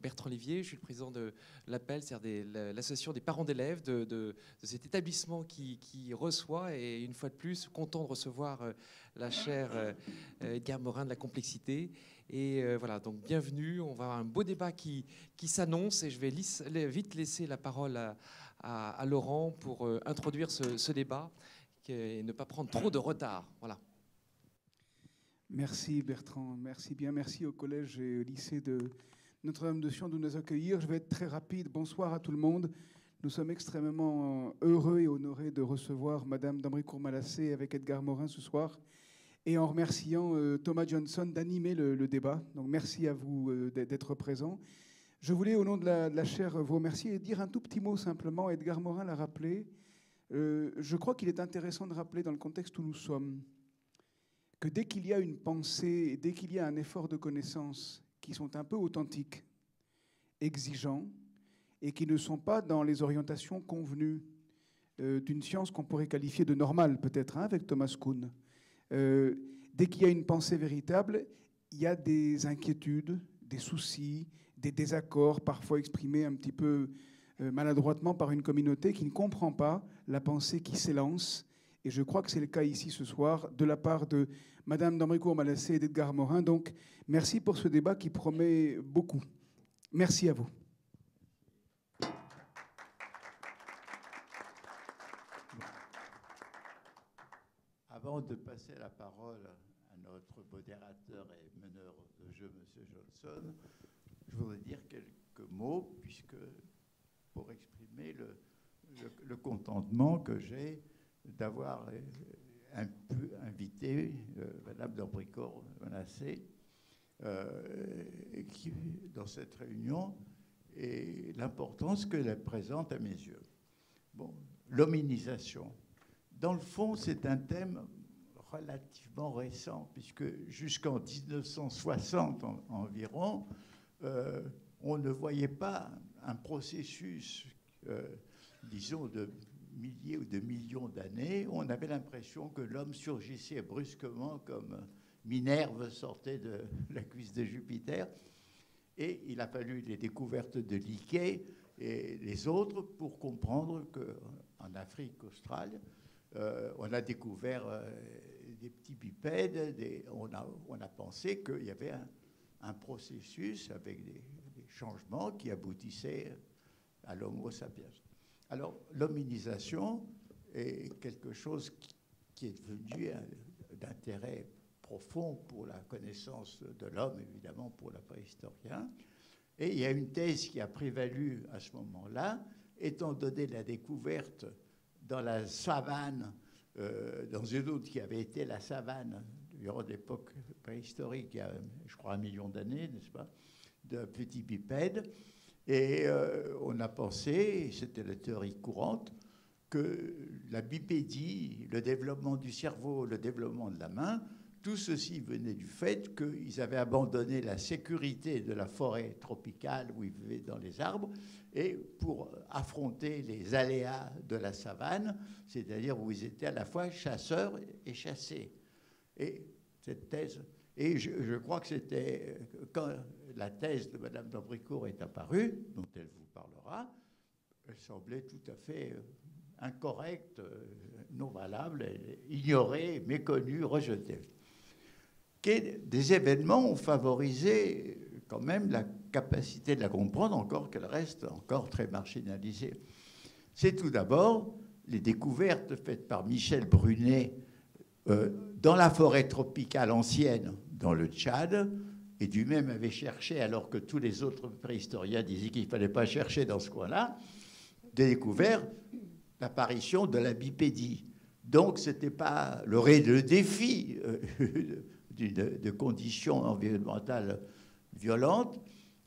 Bertrand Olivier, je suis le président de l'APEL, c'est-à-dire l'association des parents d'élèves de cet établissement qui reçoit, et une fois de plus, content de recevoir la chère Edgar Morin de la complexité. Et voilà, donc bienvenue, on va avoir un beau débat qui s'annonce, et je vais vite laisser la parole à Laurent pour introduire ce débat et ne pas prendre trop de retard. Voilà. Merci Bertrand, merci bien, merci au collège et au lycée de Notre-Dame-de-Sion de nous accueillir. Je vais être très rapide. Bonsoir à tout le monde. Nous sommes extrêmement heureux et honorés de recevoir Madame d'Ambricourt-Malassé avec Edgar Morin ce soir, et en remerciant Thomas Johnson d'animer le débat. Donc merci à vous d'être présents. Je voulais, au nom de la chaire, vous remercier et dire un tout petit mot simplement. Edgar Morin l'a rappelé. Je crois qu'il est intéressant de rappeler, dans le contexte où nous sommes, que dès qu'il y a une pensée, dès qu'il y a un effort de connaissance qui sont un peu authentiques, exigeants, et qui ne sont pas dans les orientations convenues d'une science qu'on pourrait qualifier de normale, peut-être, hein, avec Thomas Kuhn. Dès qu'il y a une pensée véritable, il y a des inquiétudes, des soucis, des désaccords, parfois exprimés un petit peu maladroitement par une communauté qui ne comprend pas la pensée qui s'élance. Et je crois que c'est le cas ici ce soir, de la part de Madame d'Ambricourt-Malassé et d'Edgar Morin. Donc, merci pour ce débat qui promet beaucoup. Merci à vous. Avant de passer la parole à notre modérateur et meneur de jeu, M. Johnson, je voudrais dire quelques mots, puisque pour exprimer le contentement que j'ai d'avoir un peu invité Madame d'Ambricourt-Malassé dans cette réunion, et l'importance qu'elle présente à mes yeux. Bon, l'hominisation. Dans le fond, c'est un thème relativement récent, puisque jusqu'en 1960 environ, on ne voyait pas un processus, disons, de milliers ou de millions d'années. On avait l'impression que l'homme surgissait brusquement comme Minerve sortait de la cuisse de Jupiter. Et il a fallu les découvertes de Liquet et les autres pour comprendre qu'en Afrique australe, on a découvert des petits bipèdes, on a pensé qu'il y avait un processus avec des changements qui aboutissaient à l'Homo sapiens. Alors, l'hominisation est quelque chose qui est devenu d'intérêt profond pour la connaissance de l'homme, évidemment pour la préhistorien. Et il y a une thèse qui a prévalu à ce moment-là, étant donné la découverte dans la savane, dans une autre qui avait été la savane durant l'époque préhistorique, il y a, je crois, 1 million d'années, n'est-ce pas, de petits bipèdes. Et on a pensé, c'était la théorie courante, que la bipédie, le développement du cerveau, le développement de la main, tout ceci venait du fait qu'ils avaient abandonné la sécurité de la forêt tropicale où ils vivaient dans les arbres, et pour affronter les aléas de la savane, c'est-à-dire où ils étaient à la fois chasseurs et chassés. Et cette thèse, et je crois que c'était quand la thèse de Mme d'Ambricourt est apparue, dont elle vous parlera, elle semblait tout à fait incorrecte, non valable, ignorée, méconnue, rejetée. Des événements ont favorisé quand même la capacité de la comprendre, encore qu'elle reste encore très marginalisée. C'est tout d'abord les découvertes faites par Michel Brunet dans la forêt tropicale ancienne, dans le Tchad, et lui-même avait cherché, alors que tous les autres préhistoriens disaient qu'il ne fallait pas chercher dans ce coin-là, découvert l'apparition de la bipédie. Donc, ce n'était pas le défi de conditions environnementales violentes,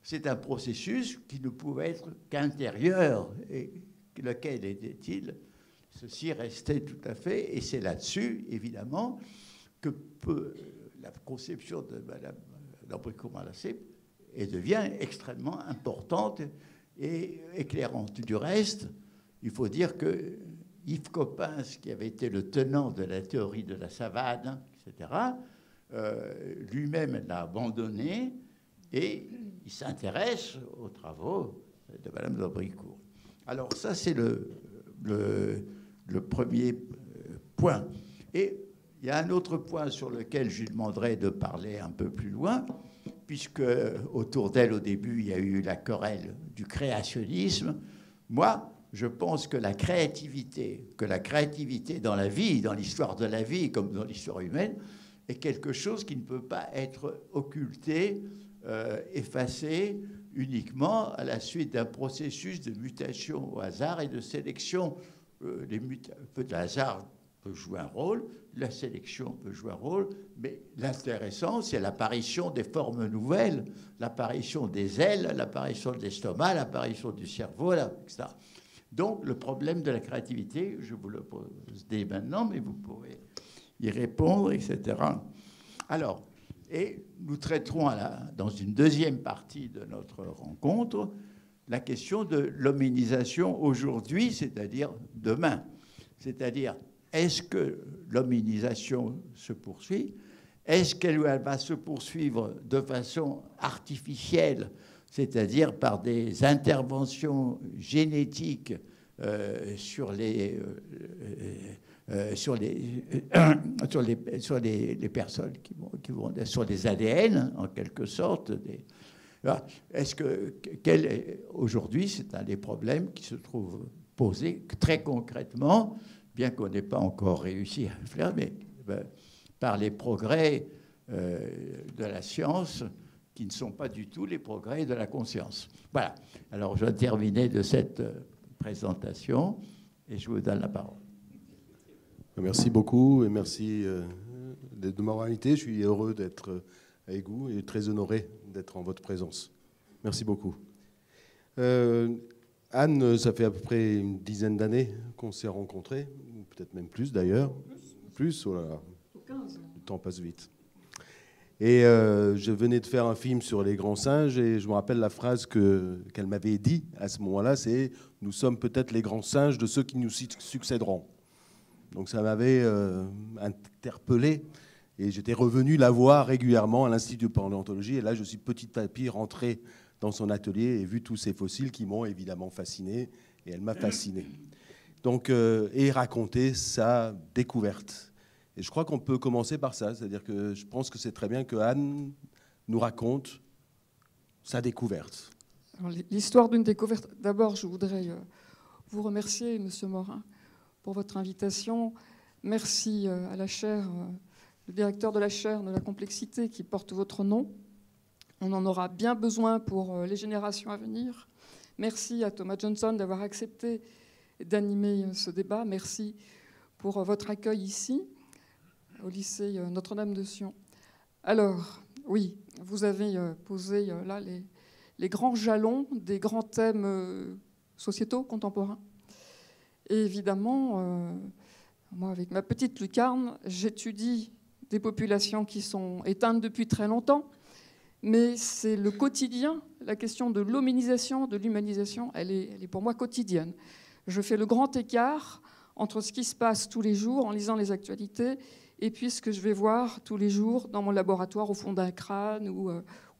c'est un processus qui ne pouvait être qu'intérieur. Et lequel était-il? Ceci restait tout à fait, et c'est là-dessus, évidemment, que la conception de Mme d'Ambricourt-Malassé devient extrêmement importante et éclairante. Du reste, il faut dire que Yves Coppens, qui avait été le tenant de la théorie de la savane, etc., lui-même l'a abandonné, et il s'intéresse aux travaux de Madame d'Aubrincourt. Alors ça, c'est le premier point. Et il y a un autre point sur lequel je lui demanderai de parler un peu plus loin, puisque autour d'elle, au début, il y a eu la querelle du créationnisme. Moi, je pense que la créativité dans la vie, dans l'histoire de la vie, comme dans l'histoire humaine, est quelque chose qui ne peut pas être occulté, effacé uniquement à la suite d'un processus de mutation au hasard et de sélection. Le hasard peut jouer un rôle, la sélection peut jouer un rôle, mais l'intéressant, c'est l'apparition des formes nouvelles, l'apparition des ailes, l'apparition de l'estomac, l'apparition du cerveau, etc. Donc, le problème de la créativité, je vous le pose dès maintenant, mais vous pourrez y répondre, etc. Alors, et nous traiterons dans une deuxième partie de notre rencontre la question de l'hominisation aujourd'hui, c'est-à-dire demain. C'est-à-dire, est-ce que l'hominisation se poursuit? Est-ce qu'elle va se poursuivre de façon artificielle, c'est-à-dire par des interventions génétiques sur les personnes qui vont sur les ADN, en quelque sorte. Est-ce que aujourd'hui, c'est un des problèmes qui se trouve posé très concrètement, bien qu'on n'ait pas encore réussi à le faire, mais par les progrès de la science, qui ne sont pas du tout les progrès de la conscience. Voilà. Alors, je vais terminer de cette présentation et je vous donne la parole. Merci beaucoup et merci de m'avoir invité. Je suis heureux d'être avec vous et très honoré d'être en votre présence. Merci beaucoup. Anne, ça fait à peu près une dizaine d'années qu'on s'est rencontrés, peut-être même plus d'ailleurs. Plus, oh là là. Le temps passe vite. Et je venais de faire un film sur les grands singes et je me rappelle la phrase qu'elle m'avait dit à ce moment-là, c'est « Nous sommes peut-être les grands singes de ceux qui nous succéderont ». Donc ça m'avait interpellé et j'étais revenu la voir régulièrement à l'Institut de paléontologie. Et là, je suis petit à petit rentré dans son atelier et vu tous ces fossiles qui m'ont évidemment fasciné et elle m'a fasciné. Donc, et raconter sa découverte. Et je crois qu'on peut commencer par ça, c'est-à-dire que je pense que c'est très bien que Anne nous raconte sa découverte. L'histoire d'une découverte. D'abord, je voudrais vous remercier, Monsieur Morin, pour votre invitation. Merci à la chaire, le directeur de la chaire de la complexité qui porte votre nom. On en aura bien besoin pour les générations à venir. Merci à Thomas Johnson d'avoir accepté d'animer ce débat. Merci pour votre accueil ici, au lycée Notre-Dame de Sion. Alors, oui, vous avez posé là les grands jalons des grands thèmes sociétaux contemporains. Et évidemment, moi, avec ma petite lucarne, j'étudie des populations qui sont éteintes depuis très longtemps, mais c'est le quotidien, la question de l'hominisation, de l'humanisation, elle est pour moi quotidienne. Je fais le grand écart entre ce qui se passe tous les jours en lisant les actualités et puis ce que je vais voir tous les jours dans mon laboratoire au fond d'un crâne ou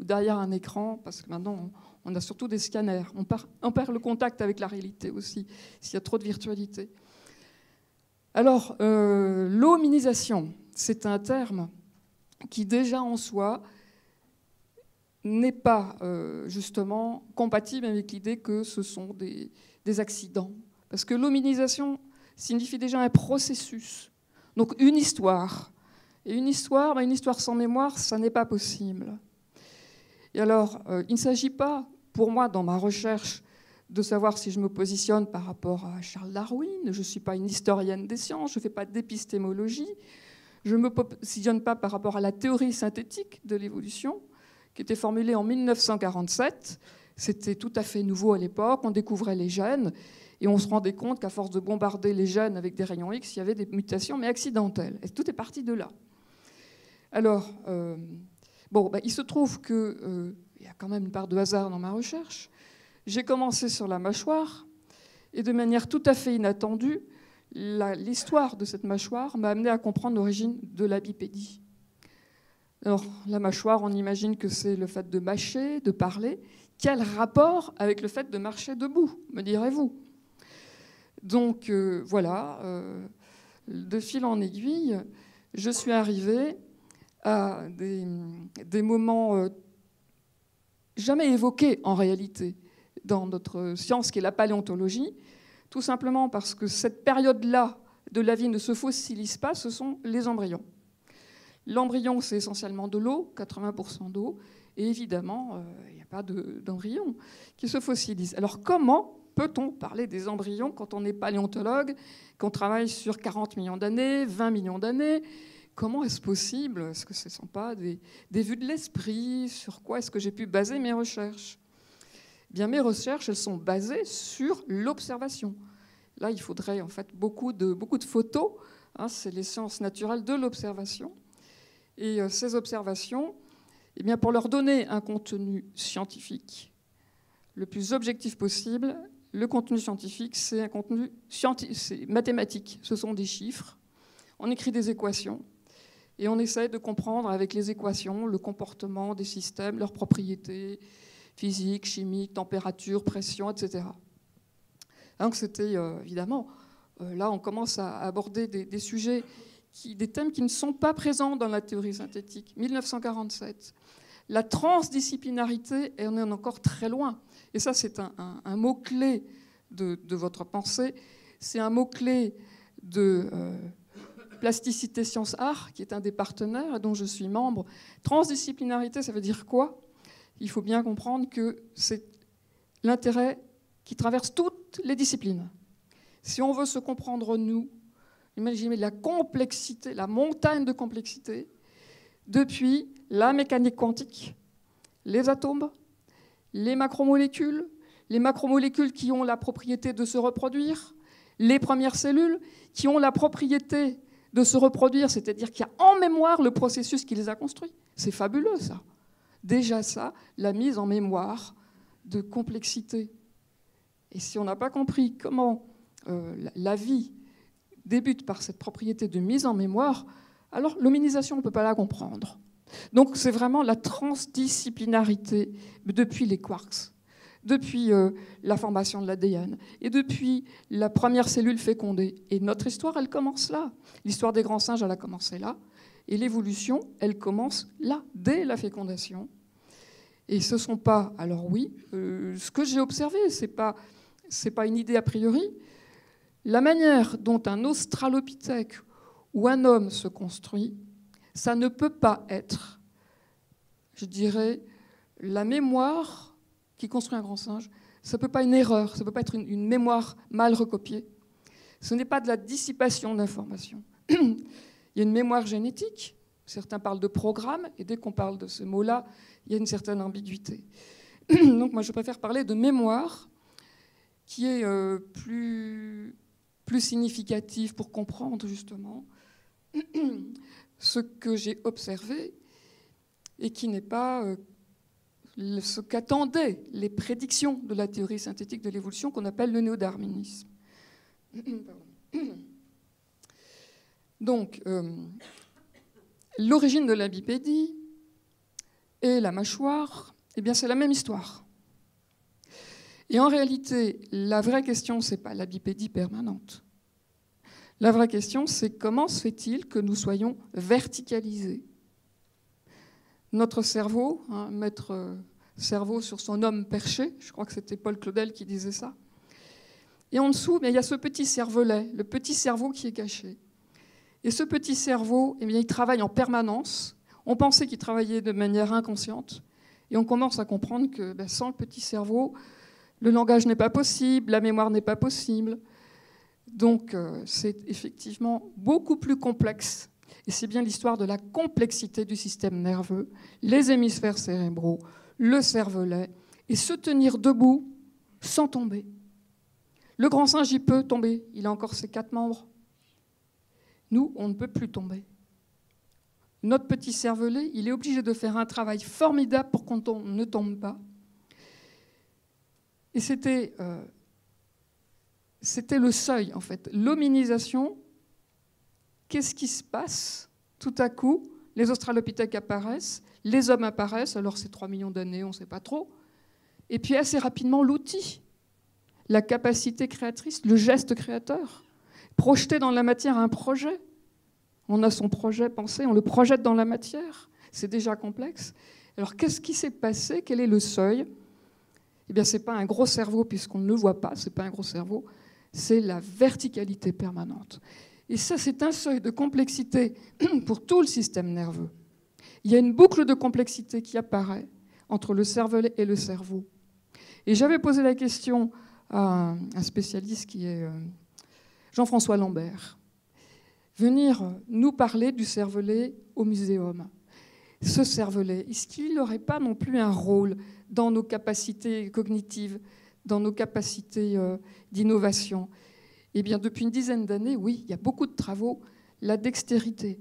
derrière un écran, parce que maintenant on a surtout des scanners. On perd le contact avec la réalité aussi, s'il y a trop de virtualité. Alors, l'hominisation, c'est un terme qui déjà en soi n'est pas justement compatible avec l'idée que ce sont des accidents. Parce que l'hominisation signifie déjà un processus, donc une histoire. Et une histoire sans mémoire, ça n'est pas possible. Et alors, il ne s'agit pas, pour moi, dans ma recherche, de savoir si je me positionne par rapport à Charles Darwin. Je ne suis pas une historienne des sciences, je ne fais pas d'épistémologie. Je ne me positionne pas par rapport à la théorie synthétique de l'évolution, qui était formulée en 1947. C'était tout à fait nouveau à l'époque. On découvrait les gènes et on se rendait compte qu'à force de bombarder les gènes avec des rayons X, il y avait des mutations, mais accidentelles. Et tout est parti de là. Alors, il se trouve qu'il y a quand même une part de hasard dans ma recherche. J'ai commencé sur la mâchoire et de manière tout à fait inattendue, l'histoire de cette mâchoire m'a amené à comprendre l'origine de la bipédie. Alors, la mâchoire, on imagine que c'est le fait de mâcher, de parler. Quel rapport avec le fait de marcher debout, me direz-vous? Donc, voilà, de fil en aiguille, je suis arrivée à des moments jamais évoqués en réalité dans notre science qui est la paléontologie, tout simplement parce que cette période-là de la vie ne se fossilise pas, ce sont les embryons. L'embryon, c'est essentiellement de l'eau, 80% d'eau, et évidemment, il n'y a pas d'embryon qui se fossilise. Alors comment peut-on parler des embryons quand on est paléontologue, qu'on travaille sur 40 millions d'années, 20 millions d'années? Comment est-ce possible? Est-ce que ce ne sont pas des vues de l'esprit? Sur quoi est-ce que j'ai pu baser mes recherches? Eh bien, mes recherches, elles sont basées sur l'observation. Là, il faudrait en fait beaucoup de photos. Hein, c'est les sciences naturelles de l'observation. Et ces observations, eh bien, pour leur donner un contenu scientifique le plus objectif possible, le contenu scientifique, c'est un contenu c'est mathématique. Ce sont des chiffres. On écrit des équations et on essaie de comprendre avec les équations le comportement des systèmes, leurs propriétés physiques, chimiques, température, pression, etc. Donc c'était évidemment, là on commence à aborder des sujets, des thèmes qui ne sont pas présents dans la théorie synthétique. 1947, la transdisciplinarité, et on est encore très loin. Et ça c'est un mot-clé de votre pensée, c'est un mot-clé de Plasticité Sciences Art, qui est un des partenaires et dont je suis membre. Transdisciplinarité, ça veut dire quoi? Il faut bien comprendre que c'est l'intérêt qui traverse toutes les disciplines. Si on veut se comprendre, nous, imaginez la complexité, la montagne de complexité, depuis la mécanique quantique, les atomes, les macromolécules qui ont la propriété de se reproduire, les premières cellules qui ont la propriété de se reproduire, c'est-à-dire qu'il y a en mémoire le processus qui les a construits. C'est fabuleux, ça. Déjà ça, la mise en mémoire de complexité. Et si on n'a pas compris comment la vie débute par cette propriété de mise en mémoire, alors l'hominisation, on ne peut pas la comprendre. Donc c'est vraiment la transdisciplinarité depuis les quarks, depuis la formation de l'ADN et depuis la première cellule fécondée. Et notre histoire, elle commence là. L'histoire des grands singes, elle a commencé là. Et l'évolution, elle commence là, dès la fécondation. Et ce ne sont pas... Alors oui, ce que j'ai observé, ce n'est pas une idée a priori. La manière dont un australopithèque ou un homme se construit, ça ne peut pas être, je dirais, la mémoire qui construit un grand singe. Ça ne peut pas être une erreur, ça ne peut pas être une mémoire mal recopiée. Ce n'est pas de la dissipation d'informations. Il y a une mémoire génétique, certains parlent de programme, et dès qu'on parle de ce mot-là, il y a une certaine ambiguïté. Donc moi, je préfère parler de mémoire, qui est plus significative pour comprendre justement ce que j'ai observé et qui n'est pas ce qu'attendaient les prédictions de la théorie synthétique de l'évolution qu'on appelle le néodarwinisme. Donc, l'origine de la bipédie et la mâchoire, eh bien, c'est la même histoire. Et en réalité, la vraie question, ce n'est pas la bipédie permanente. La vraie question, c'est comment se fait-il que nous soyons verticalisés? Notre cerveau, mettre cerveau sur son homme perché, je crois que c'était Paul Claudel qui disait ça. Et en dessous, il y a ce petit cervelet, le petit cerveau qui est caché. Et ce petit cerveau, eh bien, il travaille en permanence. On pensait qu'il travaillait de manière inconsciente. Et on commence à comprendre que sans le petit cerveau, le langage n'est pas possible, la mémoire n'est pas possible. Donc c'est effectivement beaucoup plus complexe. Et c'est bien l'histoire de la complexité du système nerveux, les hémisphères cérébraux, le cervelet, et se tenir debout sans tomber. Le grand singe, il peut tomber, il a encore ses 4 membres. Nous, on ne peut plus tomber. Notre petit cervelet, il est obligé de faire un travail formidable pour qu'on ne tombe pas. Et c'était le seuil, en fait. L'hominisation, qu'est-ce qui se passe? Tout à coup, les australopithèques apparaissent, les hommes apparaissent, alors c'est 3 millions d'années, on ne sait pas trop. Et puis assez rapidement, l'outil, la capacité créatrice, le geste créateur, projeter dans la matière un projet. On a son projet pensé, on le projette dans la matière. C'est déjà complexe. Alors qu'est-ce qui s'est passé? Quel est le seuil? Eh bien, ce n'est pas un gros cerveau, puisqu'on ne le voit pas, ce n'est pas un gros cerveau, c'est la verticalité permanente. Et ça, c'est un seuil de complexité pour tout le système nerveux. Il y a une boucle de complexité qui apparaît entre le cervelet et le cerveau. Et j'avais posé la question à un spécialiste qui est Jean-François Lambert, venir nous parler du cervelet au muséum. Ce cervelet, est-ce qu'il n'aurait pas non plus un rôle dans nos capacités cognitives, dans nos capacités d'innovation? Eh bien, depuis une dizaine d'années, oui, il y a beaucoup de travaux, la dextérité,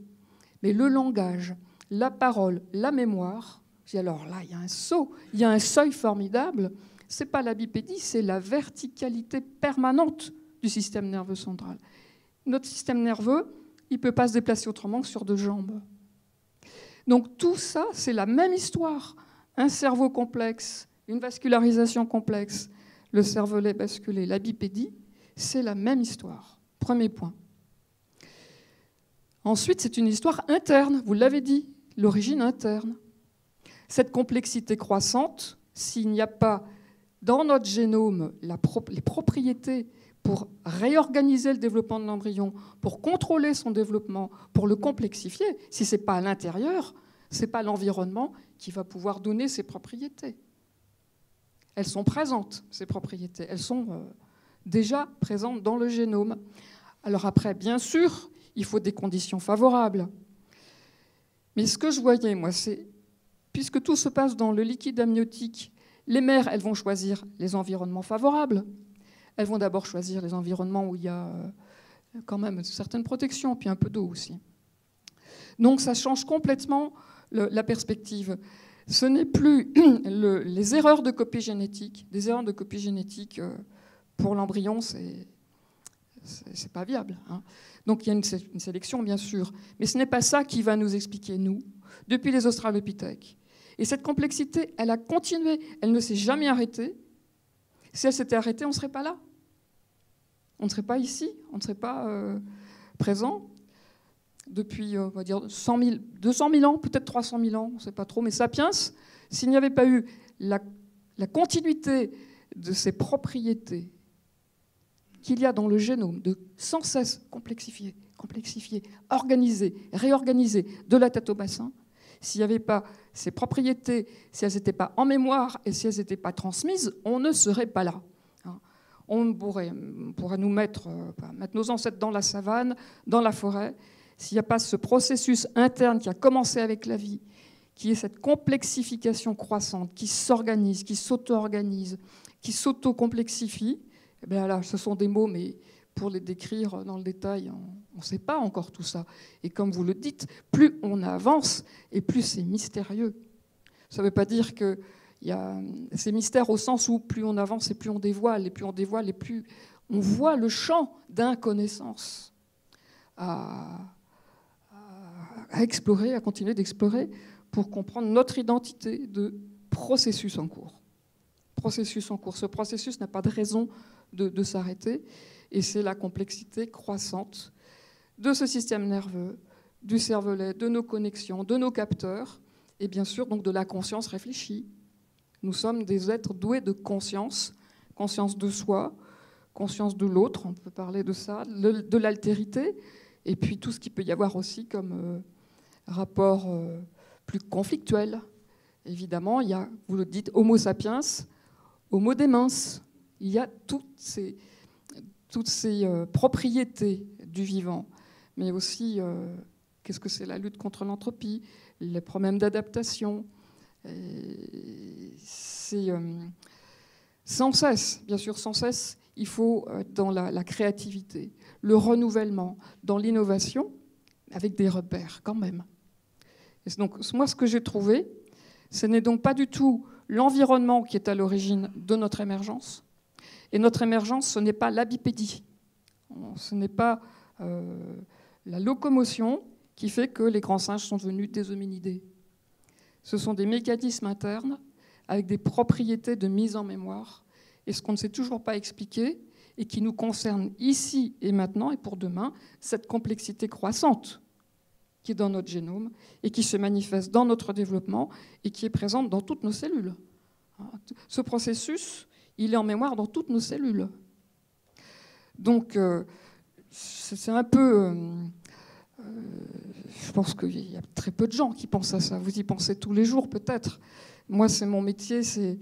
mais le langage, la parole, la mémoire, alors là, il y a un saut, il y a un seuil formidable. Ce n'est pas la bipédie, c'est la verticalité permanente du système nerveux central. Notre système nerveux, il ne peut pas se déplacer autrement que sur 2 jambes. Donc tout ça, c'est la même histoire. Un cerveau complexe, une vascularisation complexe, le cervelet basculé, la bipédie, c'est la même histoire. Premier point. Ensuite, c'est une histoire interne, vous l'avez dit, l'origine interne. Cette complexité croissante, s'il n'y a pas dans notre génome les propriétés pour réorganiser le développement de l'embryon, pour contrôler son développement, pour le complexifier, si ce n'est pas à l'intérieur, ce n'est pas l'environnement qui va pouvoir donner ses propriétés. Elles sont présentes, ces propriétés. Elles sont déjà présentes dans le génome. Alors après, bien sûr, il faut des conditions favorables. Mais ce que je voyais, moi, c'est, puisque tout se passe dans le liquide amniotique, les mères, elles vont choisir les environnements favorables. Elles vont d'abord choisir les environnements où il y a quand même une certaine protection, puis un peu d'eau aussi. Donc ça change complètement la perspective. Ce n'est plus les erreurs de copie génétique. Des erreurs de copie génétique, pour l'embryon, c'est pas viable. Hein. Donc il y a une sélection, bien sûr. Mais ce n'est pas ça qui va nous expliquer, nous, depuis les australopithèques. Et cette complexité, elle a continué. Elle ne s'est jamais arrêtée. Si elle s'était arrêtée, on ne serait pas là. On ne serait pas ici, on ne serait pas présent depuis, on va dire, 200 000 ans, peut-être 300 000 ans, on ne sait pas trop. Mais Sapiens, s'il n'y avait pas eu la continuité de ces propriétés qu'il y a dans le génome, de sans cesse complexifier, organiser, réorganiser de la tête au bassin, s'il n'y avait pas ces propriétés, si elles n'étaient pas en mémoire et si elles n'étaient pas transmises, on ne serait pas là. On pourrait nous mettre nos ancêtres dans la savane, dans la forêt. S'il n'y a pas ce processus interne qui a commencé avec la vie, qui est cette complexification croissante, qui s'organise, qui s'auto-organise, qui s'auto-complexifie, eh bien là, ce sont des mots, mais pour les décrire dans le détail, on ne sait pas encore tout ça. Et comme vous le dites, plus on avance et plus c'est mystérieux. Ça ne veut pas dire qu'il y a ces mystères au sens où plus on avance et plus on dévoile, et plus on dévoile et plus on voit le champ d'inconnaissance à explorer, à continuer d'explorer pour comprendre notre identité de processus en cours. Processus en cours. Ce processus n'a pas de raison de s'arrêter. Et c'est la complexité croissante de ce système nerveux, du cervelet, de nos connexions, de nos capteurs, et bien sûr donc de la conscience réfléchie. Nous sommes des êtres doués de conscience, conscience de soi, conscience de l'autre, on peut parler de ça, de l'altérité, et puis tout ce qu'il peut y avoir aussi comme rapport plus conflictuel. Évidemment, il y a, vous le dites, Homo sapiens, Homo demens. Il y a toutes ces propriétés du vivant, mais aussi qu'est-ce que c'est la lutte contre l'entropie, les problèmes d'adaptation. C'est sans cesse, bien sûr, sans cesse, il faut dans la créativité, le renouvellement, dans l'innovation, avec des repères quand même. Et donc, moi, ce que j'ai trouvé, ce n'est donc pas du tout l'environnement qui est à l'origine de notre émergence. Et notre émergence, ce n'est pas la bipédie, ce n'est pas la locomotion qui fait que les grands singes sont devenus des hominidés. Ce sont des mécanismes internes avec des propriétés de mise en mémoire, et ce qu'on ne sait toujours pas expliquer, et qui nous concerne ici et maintenant, et pour demain, cette complexité croissante qui est dans notre génome, et qui se manifeste dans notre développement, et qui est présente dans toutes nos cellules. Ce processus, il est en mémoire dans toutes nos cellules. Donc, c'est un peu... je pense qu'il y a très peu de gens qui pensent à ça. Vous y pensez tous les jours, peut-être. Moi, c'est mon métier, c'est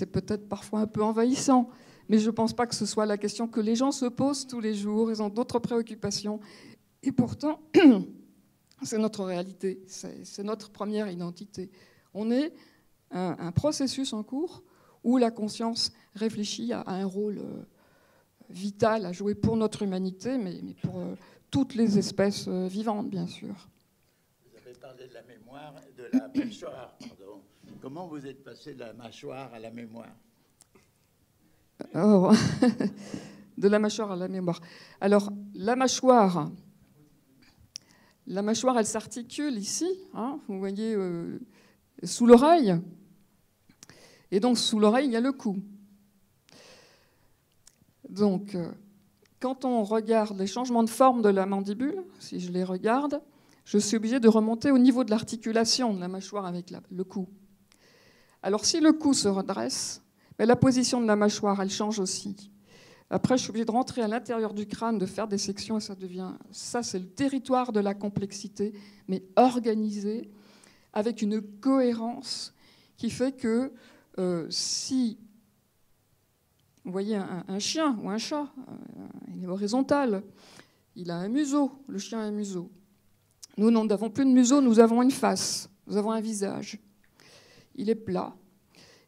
peut-être parfois un peu envahissant. Mais je ne pense pas que ce soit la question que les gens se posent tous les jours. Ils ont d'autres préoccupations. Et pourtant, c'est notre réalité. C'est notre première identité. On est un processus en cours où la conscience réfléchit à un rôle vital à jouer pour notre humanité, mais pour toutes les espèces vivantes, bien sûr. Vous avez parlé de la mémoire, de la mâchoire, pardon. Comment vous êtes passé de la mâchoire à la mémoire? Oh. De la mâchoire à la mémoire. Alors, la mâchoire, elle s'articule ici, hein, vous voyez, sous l'oreille. Et donc, sous l'oreille, il y a le cou. Donc, quand on regarde les changements de forme de la mandibule, si je les regarde, je suis obligée de remonter au niveau de l'articulation de la mâchoire avec le cou. Alors, si le cou se redresse, mais la position de la mâchoire, elle change aussi. Après, je suis obligée de rentrer à l'intérieur du crâne, de faire des sections, et ça, c'est le territoire de la complexité, mais organisé, avec une cohérence qui fait que si vous voyez un chien ou un chat, il est horizontal, il a un museau, le chien a un museau. Nous n'avons plus de museau, nous avons une face, nous avons un visage. Il est plat,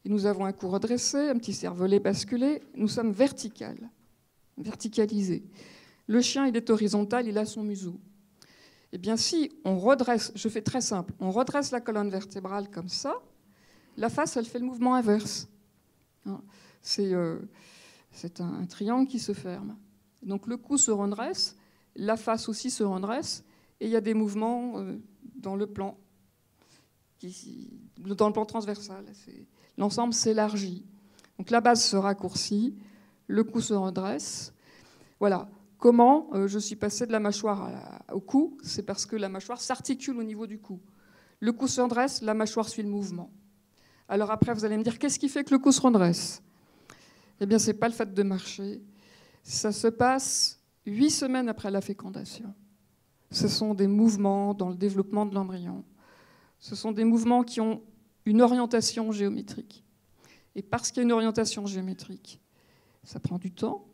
et nous avons un cou redressé, un petit cervelet basculé, nous sommes verticalisés. Le chien, il est horizontal, il a son museau. Eh bien, si on redresse, je fais très simple, on redresse la colonne vertébrale comme ça, la face, elle fait le mouvement inverse. C'est un triangle qui se ferme. Donc le cou se redresse, la face aussi se redresse, et il y a des mouvements dans le plan transversal. L'ensemble s'élargit. Donc la base se raccourcit, le cou se redresse. Voilà. Comment je suis passée de la mâchoire au cou? C'est parce que la mâchoire s'articule au niveau du cou. Le cou se redresse, la mâchoire suit le mouvement. Alors après, vous allez me dire, qu'est-ce qui fait que le cou se redresse? Eh bien, ce n'est pas le fait de marcher. Ça se passe 8 semaines après la fécondation. Ce sont des mouvements dans le développement de l'embryon. Ce sont des mouvements qui ont une orientation géométrique. Et parce qu'il y a une orientation géométrique, ça prend du temps.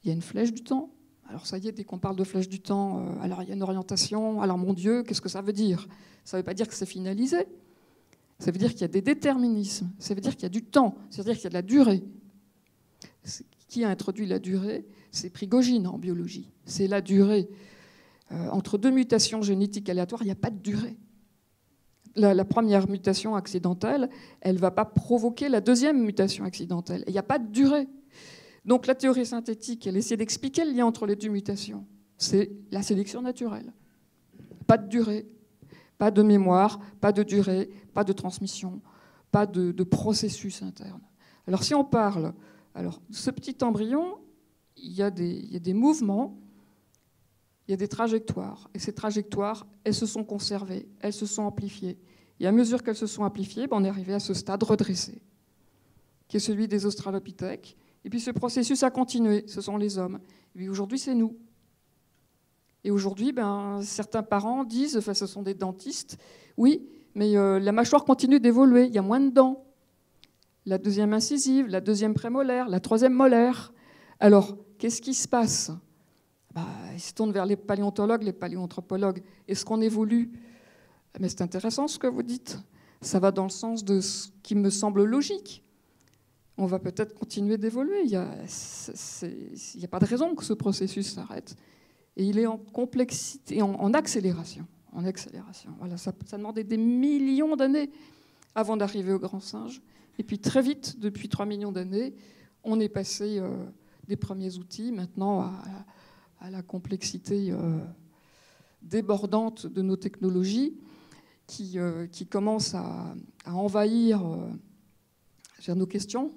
Il y a une flèche du temps. Alors ça y est, dès qu'on parle de flèche du temps, alors il y a une orientation. Alors mon Dieu, qu'est-ce que ça veut dire? Ça ne veut pas dire que c'est finalisé. Ça veut dire qu'il y a des déterminismes. Ça veut dire qu'il y a du temps. Ça veut dire qu'il y a de la durée. Qui a introduit la durée? C'est Prigogine en biologie. C'est la durée. Entre deux mutations génétiques aléatoires, il n'y a pas de durée. La première mutation accidentelle, elle ne va pas provoquer la deuxième mutation accidentelle. Il n'y a pas de durée. Donc la théorie synthétique, elle essaie d'expliquer le lien entre les deux mutations. C'est la sélection naturelle. Pas de durée, pas de mémoire, pas de durée, pas de transmission, pas de processus interne. Alors si on parle, alors ce petit embryon, il y a des mouvements, il y a des trajectoires. Et ces trajectoires, elles se sont conservées, elles se sont amplifiées. Et à mesure qu'elles se sont amplifiées, on est arrivé à ce stade redressé, qui est celui des australopithèques. Et puis ce processus a continué, ce sont les hommes. Et puis aujourd'hui, c'est nous. Et aujourd'hui, certains parents disent, enfin ce sont des dentistes, oui, mais la mâchoire continue d'évoluer, il y a moins de dents. La deuxième incisive, la deuxième prémolaire, la troisième molaire. Alors, qu'est-ce qui se passe? Ils se tournent vers les paléontologues, les paléoanthropologues. Est-ce qu'on évolue? Mais c'est intéressant ce que vous dites. Ça va dans le sens de ce qui me semble logique. On va peut-être continuer d'évoluer. Il n'y a pas de raison que ce processus s'arrête. Et il est en complexité, en accélération. En accélération. Voilà, ça demandait des millions d'années avant d'arriver au grand singe. Et puis très vite, depuis 3 millions d'années, on est passé des premiers outils maintenant à la complexité débordante de nos technologies qui commence à envahir nos questions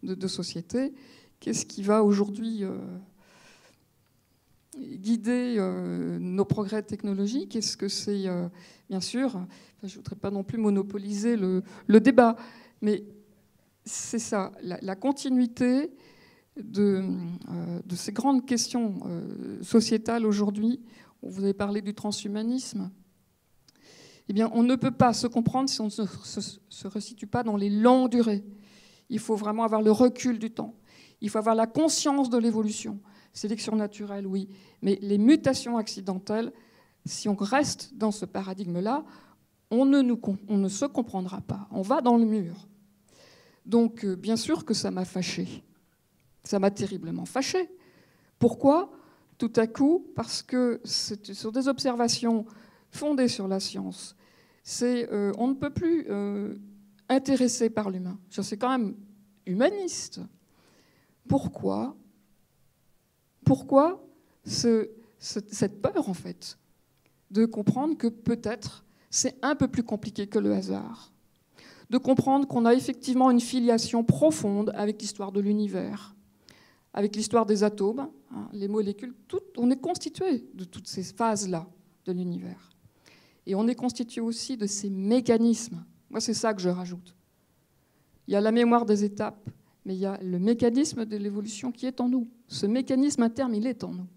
de société. Qu'est-ce qui va aujourd'hui guider nos progrès technologiques? Est-ce que c'est, bien sûr, je ne voudrais pas non plus monopoliser le débat, mais c'est ça, la continuité de ces grandes questions sociétales aujourd'hui. Vous avez parlé du transhumanisme. Eh bien, on ne peut pas se comprendre si on ne se resitue pas dans les longues durées. Il faut vraiment avoir le recul du temps. Il faut avoir la conscience de l'évolution. Sélection naturelle, oui. Mais les mutations accidentelles, si on reste dans ce paradigme-là, on ne se comprendra pas. On va dans le mur. Donc, bien sûr que ça m'a fâchée. Ça m'a terriblement fâchée. Pourquoi ? Tout à coup, parce que c'est sur des observations fondées sur la science. On ne peut plus intéressé par l'humain. C'est quand même humaniste. Pourquoi cette peur, en fait, de comprendre que peut-être c'est un peu plus compliqué que le hasard, de comprendre qu'on a effectivement une filiation profonde avec l'histoire de l'univers, avec l'histoire des atomes, les molécules, on est constitué de toutes ces phases-là de l'univers. Et on est constitué aussi de ces mécanismes. Moi, c'est ça que je rajoute. Il y a la mémoire des étapes, mais il y a le mécanisme de l'évolution qui est en nous. Ce mécanisme interne, il est en nous.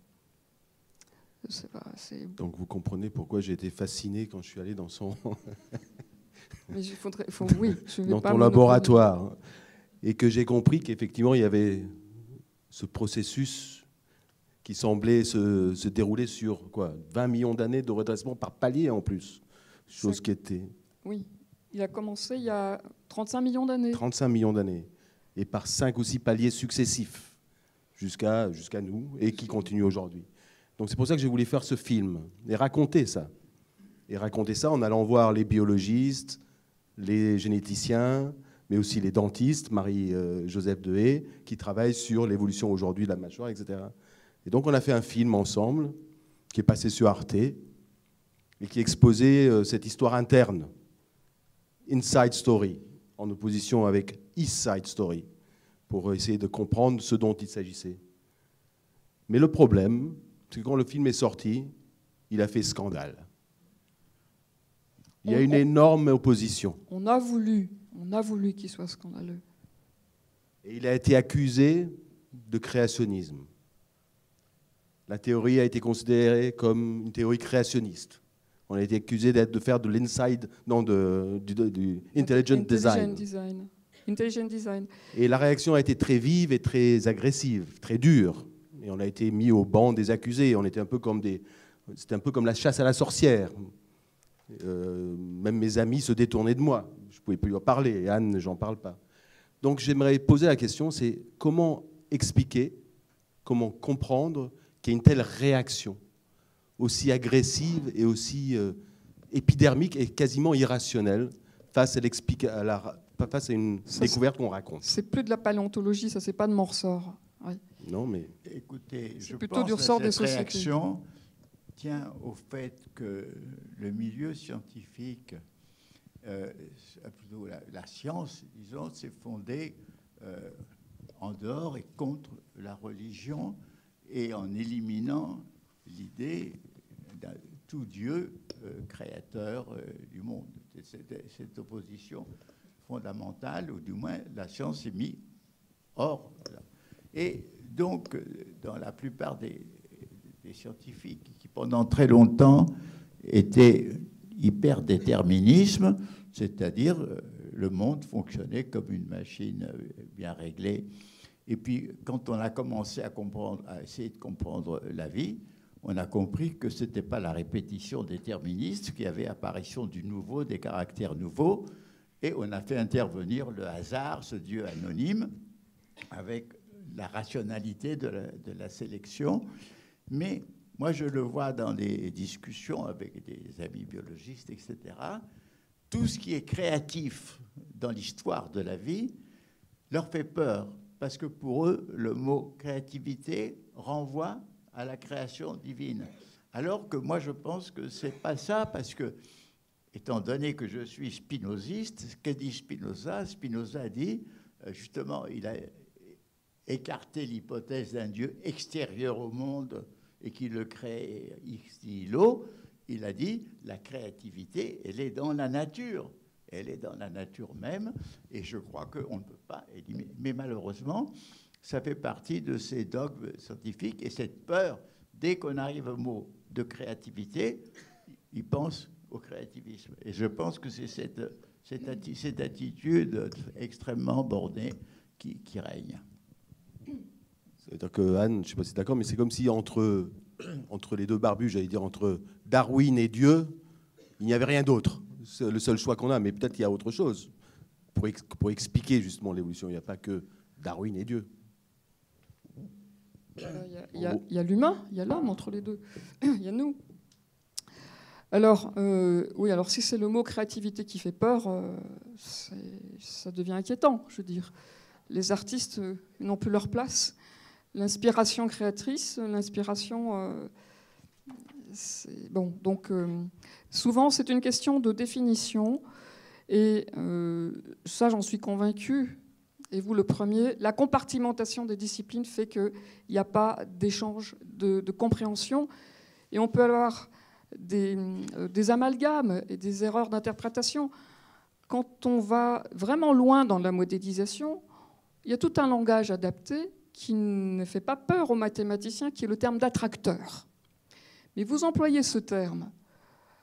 Donc vous comprenez pourquoi j'ai été fasciné quand je suis allé dans son mais dans ton laboratoire, et que j'ai compris qu'effectivement il y avait ce processus qui semblait se dérouler sur 20 millions d'années de redressement par palier en plus, chose qui était... Oui, il a commencé il y a 35 millions d'années. 35 millions d'années, et par 5 ou 6 paliers successifs jusqu'à nous, et qui continuent aujourd'hui. Donc c'est pour ça que j'ai voulu faire ce film, et raconter ça. Et raconter ça en allant voir les biologistes, les généticiens, mais aussi les dentistes, Marie-Joseph Dehaye, qui travaillent sur l'évolution aujourd'hui de la mâchoire, etc. Et donc on a fait un film ensemble, qui est passé sur Arte, et qui exposait cette histoire interne, Inside Story, en opposition avec East Side Story, pour essayer de comprendre ce dont il s'agissait. Mais le problème, c'est que quand le film est sorti, il a fait scandale. Il y a une énorme opposition. On a voulu qu'il soit scandaleux. Et il a été accusé de créationnisme. La théorie a été considérée comme une théorie créationniste. On a été accusé de faire de l'inside, non, du intelligent design. Intelligent design. Et la réaction a été très vive et très agressive, très dure. Et on a été mis au banc des accusés. On était c'était un peu comme la chasse à la sorcière. Même mes amis se détournaient de moi. Je ne pouvais plus en parler. Et Anne, j'en parle pas. Donc j'aimerais poser la question, c'est comment expliquer, comment comprendre qu'il y a une telle réaction aussi agressive et aussi épidermique et quasiment irrationnelle face à une découverte qu'on raconte. C'est plus de la paléontologie, ça, c'est pas de mon ressort. Oui. Non, mais... Écoutez, je plutôt pense du ressort que cette des réaction tient au fait que le milieu scientifique, plutôt la science, disons, s'est fondée en dehors et contre la religion et en éliminant l'idée d'un tout Dieu créateur du monde. Cette opposition fondamentale, ou du moins la science s'est mise hors. Et donc, dans la plupart des scientifiques qui, pendant très longtemps, étaient hyper déterminisme, c'est-à-dire le monde fonctionnait comme une machine bien réglée. Et puis, quand on a commencé à essayer de comprendre la vie, on a compris que ce n'était pas la répétition déterministe, qu'il y avait apparition du nouveau, des caractères nouveaux, et on a fait intervenir le hasard, ce Dieu anonyme, avec la rationalité de la sélection. Mais moi, je le vois dans les discussions avec des amis biologistes, etc. Tout ce qui est créatif dans l'histoire de la vie leur fait peur, parce que pour eux, le mot créativité renvoie à la création divine, Alors que moi, je pense que ce n'est pas ça, parce que, étant donné que je suis spinoziste, ce que dit Spinoza, Spinoza dit, justement, il a écarté l'hypothèse d'un Dieu extérieur au monde et qui le crée ex nihilo. Il a dit, la créativité, elle est dans la nature. Elle est dans la nature même, et je crois qu'on ne peut pas éliminer. Mais malheureusement, ça fait partie de ces dogmes scientifiques, et cette peur, dès qu'on arrive au mot de créativité, ils pensent au créativisme. Et je pense que c'est cette attitude extrêmement bornée qui règne. C'est-à-dire que Anne, je ne sais pas si tu es d'accord, mais c'est comme si entre les deux barbus, j'allais dire entre Darwin et Dieu, il n'y avait rien d'autre. C'est le seul choix qu'on a, mais peut-être qu'il y a autre chose pour expliquer justement l'évolution. Il n'y a pas que Darwin et Dieu. Il y a l'humain, il y a l'homme entre les deux. Il y a nous. Alors, oui, alors si c'est le mot créativité qui fait peur, ça devient inquiétant, je veux dire. Les artistes n'ont plus leur place. L'inspiration créatrice, l'inspiration... bon, donc, souvent, c'est une question de définition. Et ça, j'en suis convaincue. Et vous, le premier, la compartimentation des disciplines fait qu'il n'y a pas d'échange de compréhension. Et on peut avoir des amalgames et des erreurs d'interprétation. Quand on va vraiment loin dans la modélisation, il y a tout un langage adapté qui ne fait pas peur aux mathématiciens, qui est le terme d'attracteur. Mais vous employez ce terme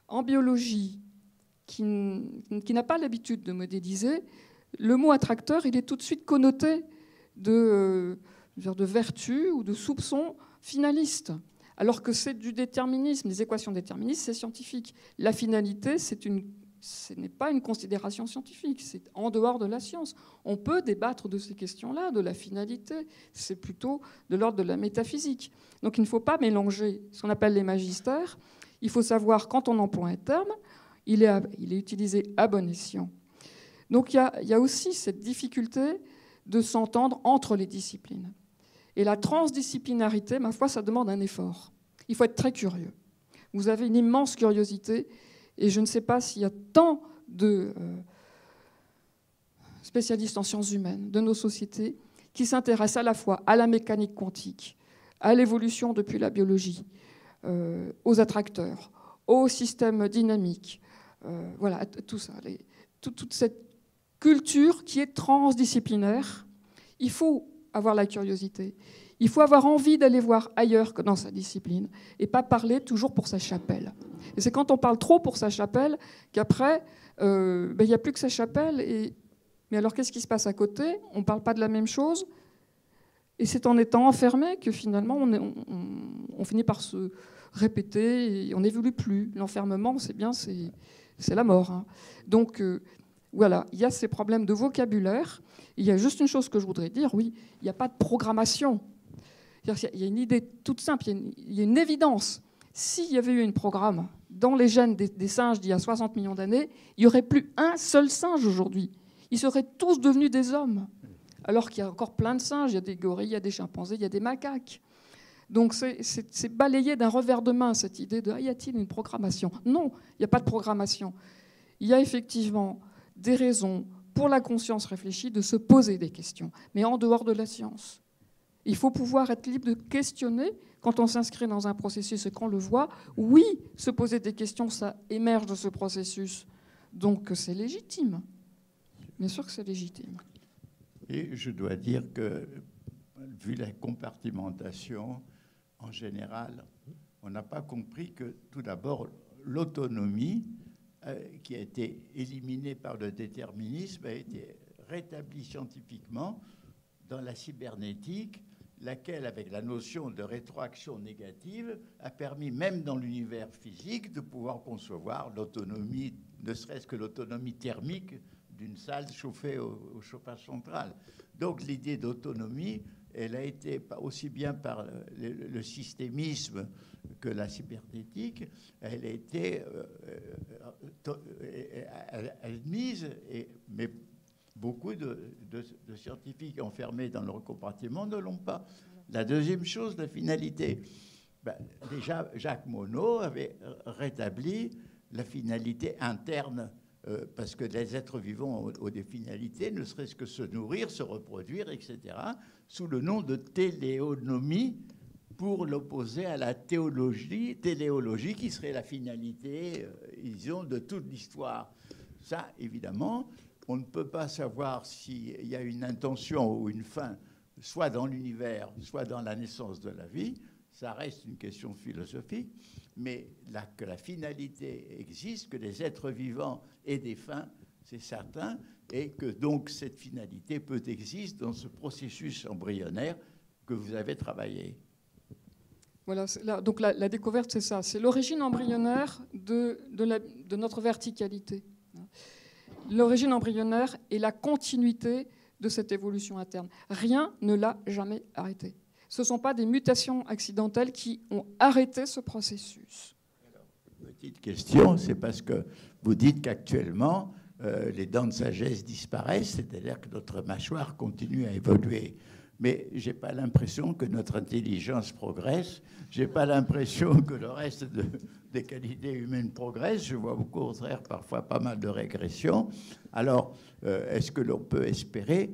en biologie, qui n'a pas l'habitude de modéliser, le mot attracteur, il est tout de suite connoté de vertu ou de soupçon finaliste, alors que c'est du déterminisme. Les équations déterministes, c'est scientifique. La finalité, ce n'est pas une considération scientifique, c'est en dehors de la science. On peut débattre de ces questions-là, de la finalité, c'est plutôt de l'ordre de la métaphysique. Donc il ne faut pas mélanger ce qu'on appelle les magistères. Il faut savoir, quand on emploie un terme, il est utilisé à bon escient. Donc il y a aussi cette difficulté de s'entendre entre les disciplines. Et la transdisciplinarité, ma foi, ça demande un effort. Il faut être très curieux. Vous avez une immense curiosité, et je ne sais pas s'il y a tant de spécialistes en sciences humaines de nos sociétés qui s'intéressent à la fois à la mécanique quantique, à l'évolution depuis la biologie, aux attracteurs, aux systèmes dynamiques, voilà, tout ça, toute cette culture qui est transdisciplinaire. Il faut avoir la curiosité. Il faut avoir envie d'aller voir ailleurs que dans sa discipline et pas parler toujours pour sa chapelle. Et c'est quand on parle trop pour sa chapelle qu'après, il n'y a plus que sa chapelle. Mais alors, qu'est-ce qui se passe à côté? On ne parle pas de la même chose. Et c'est en étant enfermé que finalement, on finit par se répéter et on n'évolue plus. L'enfermement, c'est bien, c'est la mort. Hein. Donc, voilà, il y a ces problèmes de vocabulaire. Il y a juste une chose que je voudrais dire, oui, il n'y a pas de programmation. Il y a une idée toute simple, il y a une évidence. S'il y avait eu un programme dans les gènes des singes d'il y a 60 millions d'années, il n'y aurait plus un seul singe aujourd'hui. Ils seraient tous devenus des hommes. Alors qu'il y a encore plein de singes, il y a des gorilles, il y a des chimpanzés, il y a des macaques. Donc c'est balayé d'un revers de main cette idée de « y a-t-il une programmation ?» Non, il n'y a pas de programmation. Il y a effectivement des raisons pour la conscience réfléchie de se poser des questions, mais en dehors de la science. Il faut pouvoir être libre de questionner quand on s'inscrit dans un processus et qu'on le voit. Oui, se poser des questions, ça émerge de ce processus. Donc c'est légitime. Bien sûr que c'est légitime. Et je dois dire que, vu la compartimentation, en général, on n'a pas compris que, tout d'abord, l'autonomie, qui a été éliminée par le déterminisme, a été rétablie scientifiquement dans la cybernétique, laquelle, avec la notion de rétroaction négative, a permis, même dans l'univers physique, de pouvoir concevoir l'autonomie, ne serait-ce que l'autonomie thermique d'une salle chauffée au chauffage central. Donc l'idée d'autonomie, elle a été aussi bien par le systémisme que la cybernétique, elle a été admise, mais beaucoup de scientifiques enfermés dans leur compartiment ne l'ont pas. La deuxième chose, la finalité. Déjà, Jacques Monod avait rétabli la finalité interne, parce que les êtres vivants ont des finalités, ne serait-ce que se nourrir, se reproduire, etc., sous le nom de téléonomie, pour l'opposer à la téléologie qui serait la finalité, disons, de toute l'histoire. Ça, évidemment, on ne peut pas savoir s'il y a une intention ou une fin, soit dans l'univers, soit dans la naissance de la vie. Ça reste une question philosophique, mais que la finalité existe, que les êtres vivants aient des fins, c'est certain, et que donc cette finalité peut exister dans ce processus embryonnaire que vous avez travaillé. Voilà, donc la découverte, c'est ça. C'est l'origine embryonnaire de notre verticalité. L'origine embryonnaire est la continuité de cette évolution interne. Rien ne l'a jamais arrêté. Ce ne sont pas des mutations accidentelles qui ont arrêté ce processus. Alors, petite question, c'est parce que vous dites qu'actuellement, les dents de sagesse disparaissent, c'est-à-dire que notre mâchoire continue à évoluer. Mais je n'ai pas l'impression que notre intelligence progresse, je n'ai pas l'impression que le reste des qualités humaines progressent, je vois au contraire parfois pas mal de régression. Alors, est-ce que l'on peut espérer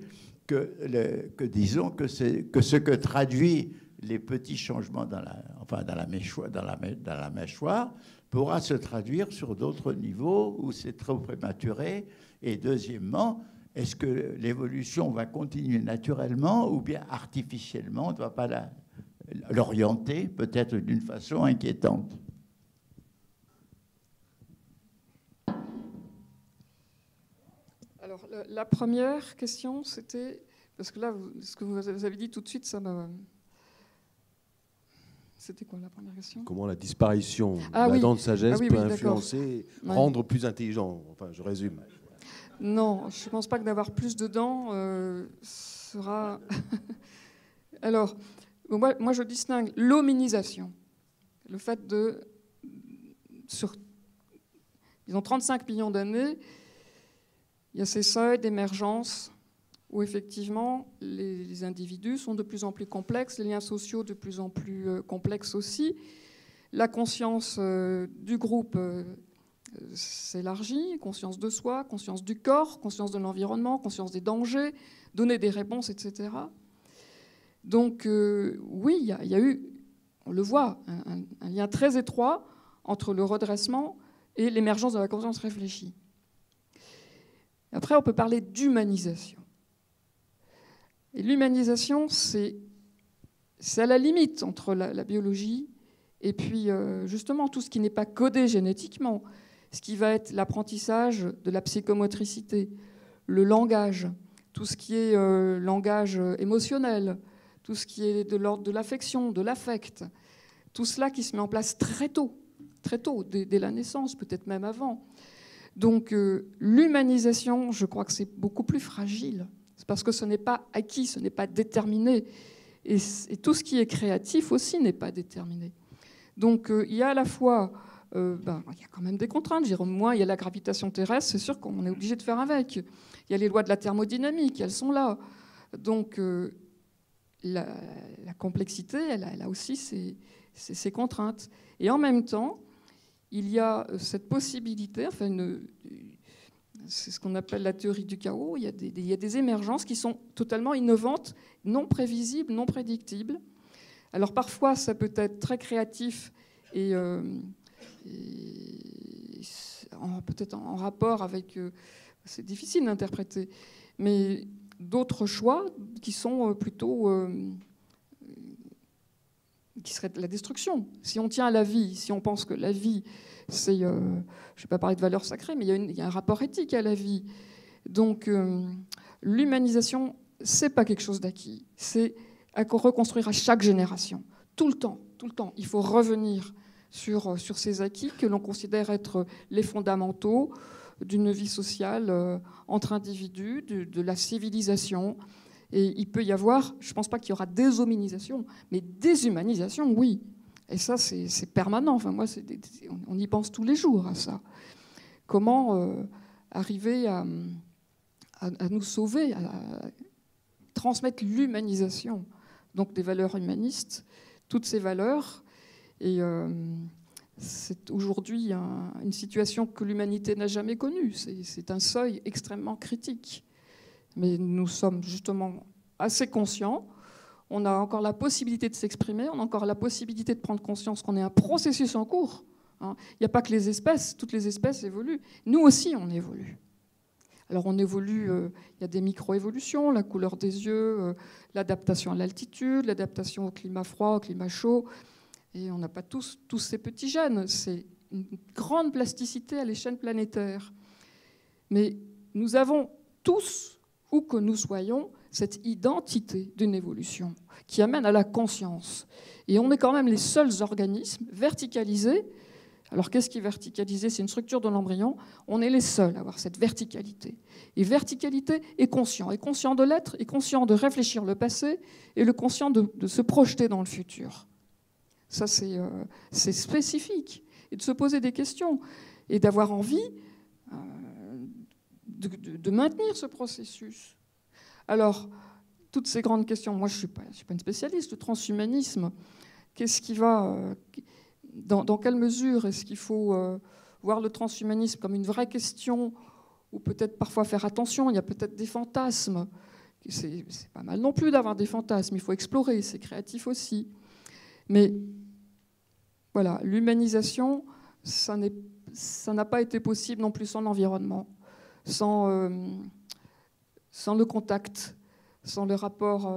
disons, que ce que traduit les petits changements dans la mâchoire pourra se traduire sur d'autres niveaux où c'est trop prématuré? Et deuxièmement, est-ce que l'évolution va continuer naturellement ou bien artificiellement? On ne doit pas l'orienter peut-être d'une façon inquiétante. Alors, la première question, c'était... Parce que là, ce que vous avez dit tout de suite, ça m'a... C'était quoi la première question? Comment la disparition de la dent de sagesse peut influencer, rendre plus intelligent? Enfin, je résume. Non, je ne pense pas que d'avoir plus de dents sera... Alors, moi, je distingue l'hominisation, le fait de... Sur, disons, 35 millions d'années, il y a ces seuils d'émergence où, effectivement, les individus sont de plus en plus complexes, les liens sociaux de plus en plus complexes aussi. La conscience du groupe... s'élargit, conscience de soi, conscience du corps, conscience de l'environnement, conscience des dangers, donner des réponses, etc. Donc oui, il y a eu, on le voit, un lien très étroit entre le redressement et l'émergence de la conscience réfléchie. Après, on peut parler d'humanisation. Et l'humanisation, c'est à la limite entre la biologie et puis justement tout ce qui n'est pas codé génétiquement, ce qui va être l'apprentissage de la psychomotricité, le langage, tout ce qui est langage émotionnel, tout ce qui est de l'ordre de l'affection, de l'affect, tout cela qui se met en place très tôt, dès la naissance, peut-être même avant. Donc l'humanisation, je crois que c'est beaucoup plus fragile. C'est parce que ce n'est pas acquis, ce n'est pas déterminé. Et tout ce qui est créatif aussi n'est pas déterminé. Donc il y a à la fois... il y a quand même des contraintes. Moi, il y a la gravitation terrestre, c'est sûr qu'on est obligé de faire avec. Il y a les lois de la thermodynamique, elles sont là. Donc, la complexité, elle a aussi ses contraintes. Et en même temps, il y a cette possibilité, c'est ce qu'on appelle la théorie du chaos, il y a des émergences qui sont totalement innovantes, non prévisibles, non prédictibles. Alors parfois, ça peut être très créatif et peut-être en rapport avec... c'est difficile d'interpréter, mais d'autres choix qui sont plutôt... qui seraient la destruction. Si on tient à la vie, si on pense que la vie, c'est... je ne vais pas parler de valeurs sacrées, mais il y a un rapport éthique à la vie. Donc l'humanisation, ce n'est pas quelque chose d'acquis. C'est à reconstruire à chaque génération. Tout le temps. Il faut revenir sur ces acquis que l'on considère être les fondamentaux d'une vie sociale entre individus, de la civilisation. Et il peut y avoir, je ne pense pas qu'il y aura déshominisation, mais déshumanisation, oui. Et ça, c'est permanent. Enfin, moi, on y pense tous les jours à ça. Comment arriver à nous sauver, à transmettre l'humanisation, donc des valeurs humanistes, toutes ces valeurs. Et c'est aujourd'hui une situation que l'humanité n'a jamais connue. C'est un seuil extrêmement critique. Mais nous sommes justement assez conscients. On a encore la possibilité de s'exprimer, on a encore la possibilité de prendre conscience qu'on est un processus en cours. Il n'y a pas que les espèces, toutes les espèces évoluent. Nous aussi, on évolue. Alors on évolue, il y a des micro-évolutions, la couleur des yeux, l'adaptation à l'altitude, l'adaptation au climat froid, au climat chaud. Et on n'a pas tous ces petits gènes. C'est une grande plasticité à l'échelle planétaire. Mais nous avons tous, où que nous soyons, cette identité d'une évolution qui amène à la conscience. Et on est quand même les seuls organismes verticalisés. Alors qu'est-ce qui est verticalisé? C'est une structure de l'embryon. On est les seuls à avoir cette verticalité. Et verticalité est conscient de l'être, est conscient de réfléchir le passé, et le conscient de se projeter dans le futur. Ça, c'est spécifique. Et de se poser des questions, et d'avoir envie de maintenir ce processus. Alors, toutes ces grandes questions, moi je ne suis pas une spécialiste, le transhumanisme, qu'est-ce qui va... Dans quelle mesure est-ce qu'il faut voir le transhumanisme comme une vraie question, ou peut-être parfois faire attention, il y a peut-être des fantasmes. C'est pas mal non plus d'avoir des fantasmes, il faut explorer, c'est créatif aussi. Mais voilà, l'humanisation, ça n'a pas été possible non plus sans l'environnement, sans le contact, sans le rapport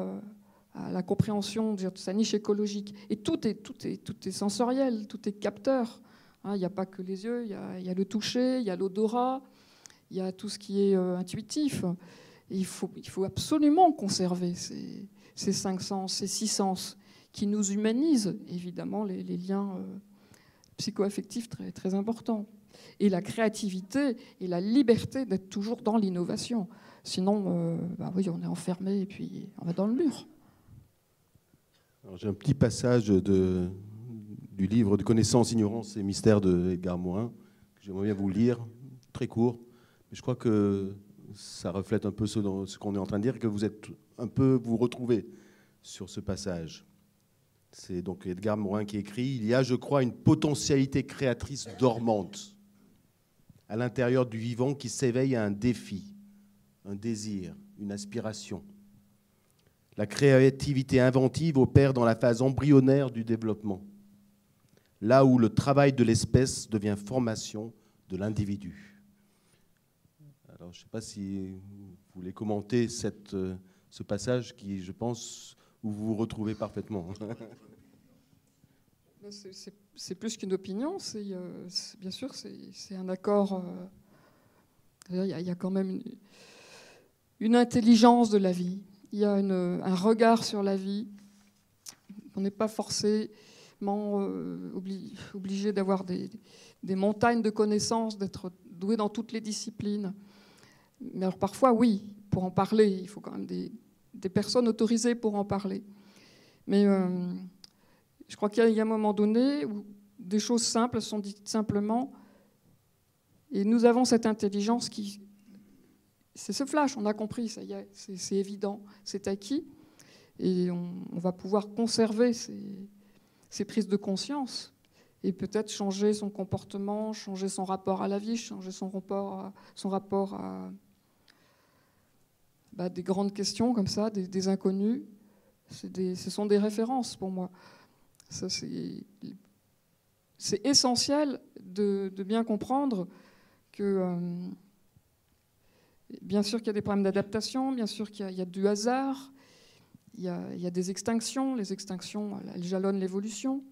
à la compréhension de sa niche écologique. Et tout est sensoriel, tout est capteur. Il n'y a pas que les yeux, il y a le toucher, il y a l'odorat, il y a tout ce qui est intuitif. Et il faut absolument conserver ces 5 sens, ces 6 sens qui nous humanisent, évidemment, les liens psycho-affectifs très, très importants. Et la créativité et la liberté d'être toujours dans l'innovation. Sinon, oui, on est enfermé et puis on va dans le mur. J'ai un petit passage du livre de Connaissance, Ignorance et Mystère de Edgar Morin, que j'aimerais bien vous lire, très court. Mais je crois que ça reflète un peu ce qu'on est en train de dire, que vous êtes un peu, vous retrouvez sur ce passage. C'est donc Edgar Morin qui écrit « Il y a, je crois, une potentialité créatrice dormante à l'intérieur du vivant qui s'éveille à un défi, un désir, une aspiration. La créativité inventive opère dans la phase embryonnaire du développement, là où le travail de l'espèce devient formation de l'individu. » Alors, je ne sais pas si vous voulez commenter ce passage qui, je pense, où vous vous retrouvez parfaitement. C'est plus qu'une opinion, bien sûr, c'est un accord. Il y a quand même une intelligence de la vie. Il y a un regard sur la vie. On n'est pas forcément obligé d'avoir des montagnes de connaissances, d'être doué dans toutes les disciplines. Mais alors parfois, oui, pour en parler, il faut quand même des personnes autorisées pour en parler. Mais je crois qu'il y a un moment donné où des choses simples sont dites simplement. Et nous avons cette intelligence qui... C'est ce flash, on a compris, ça y est, c'est évident, c'est acquis. Et on va pouvoir conserver ces prises de conscience et peut-être changer son comportement, changer son rapport à la vie, changer son rapport à des grandes questions comme ça, des inconnus. Ce sont des références pour moi. Ça, c'est essentiel de bien comprendre que... bien sûr qu'il y a des problèmes d'adaptation, bien sûr qu'il y a du hasard, il y a des extinctions. Les extinctions, elles jalonnent l'évolution.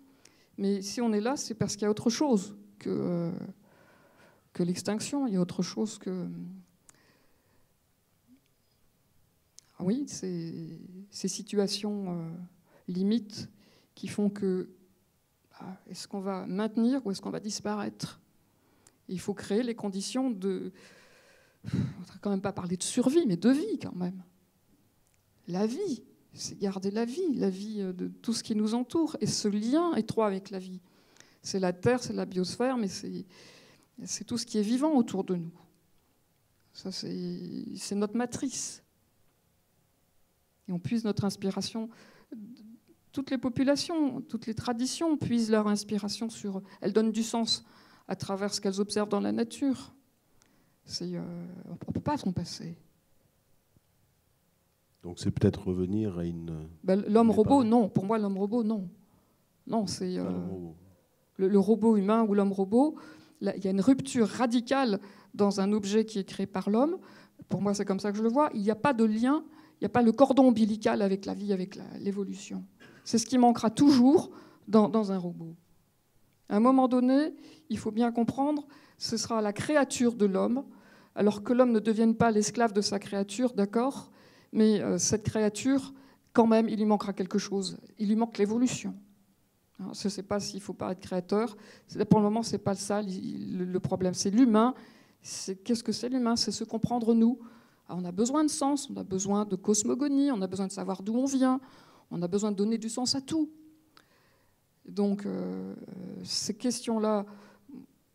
Mais si on est là, c'est parce qu'il y a autre chose que l'extinction. Il y a autre chose que... Oui, ces situations limites qui font que est-ce qu'on va maintenir ou est-ce qu'on va disparaître? Il faut créer les conditions de... On ne va quand même pas parler de survie, mais de vie quand même. La vie, c'est garder la vie de tout ce qui nous entoure, et ce lien étroit avec la vie. C'est la terre, c'est la biosphère, mais c'est tout ce qui est vivant autour de nous. Ça, c'est notre matrice. Et on puise notre inspiration toutes les populations, toutes les traditions puisent leur inspiration sur... Elles donnent du sens à travers ce qu'elles observent dans la nature. On ne peut pas s'en passer. Donc c'est peut-être revenir à une... L'homme-robot, non. Pour moi, l'homme-robot, non. Non, c'est le robot humain ou l'homme-robot. Il y a une rupture radicale dans un objet qui est créé par l'homme. Pour moi, c'est comme ça que je le vois. Il n'y a pas de lien, il n'y a pas le cordon ombilical avec la vie, avec l'évolution. C'est ce qui manquera toujours dans un robot. À un moment donné, il faut bien comprendre, ce sera la créature de l'homme, alors que l'homme ne devienne pas l'esclave de sa créature, d'accord, mais cette créature, quand même, il lui manquera quelque chose. Il lui manque l'évolution. Alors, je ne sais pas s'il faut pas être créateur. Pour le moment, ce n'est pas ça le problème. C'est l'humain. Qu'est-ce que c'est l'humain? C'est se comprendre nous. Alors, on a besoin de sens, on a besoin de cosmogonie, on a besoin de savoir d'où on vient, on a besoin de donner du sens à tout. Donc, ces questions-là,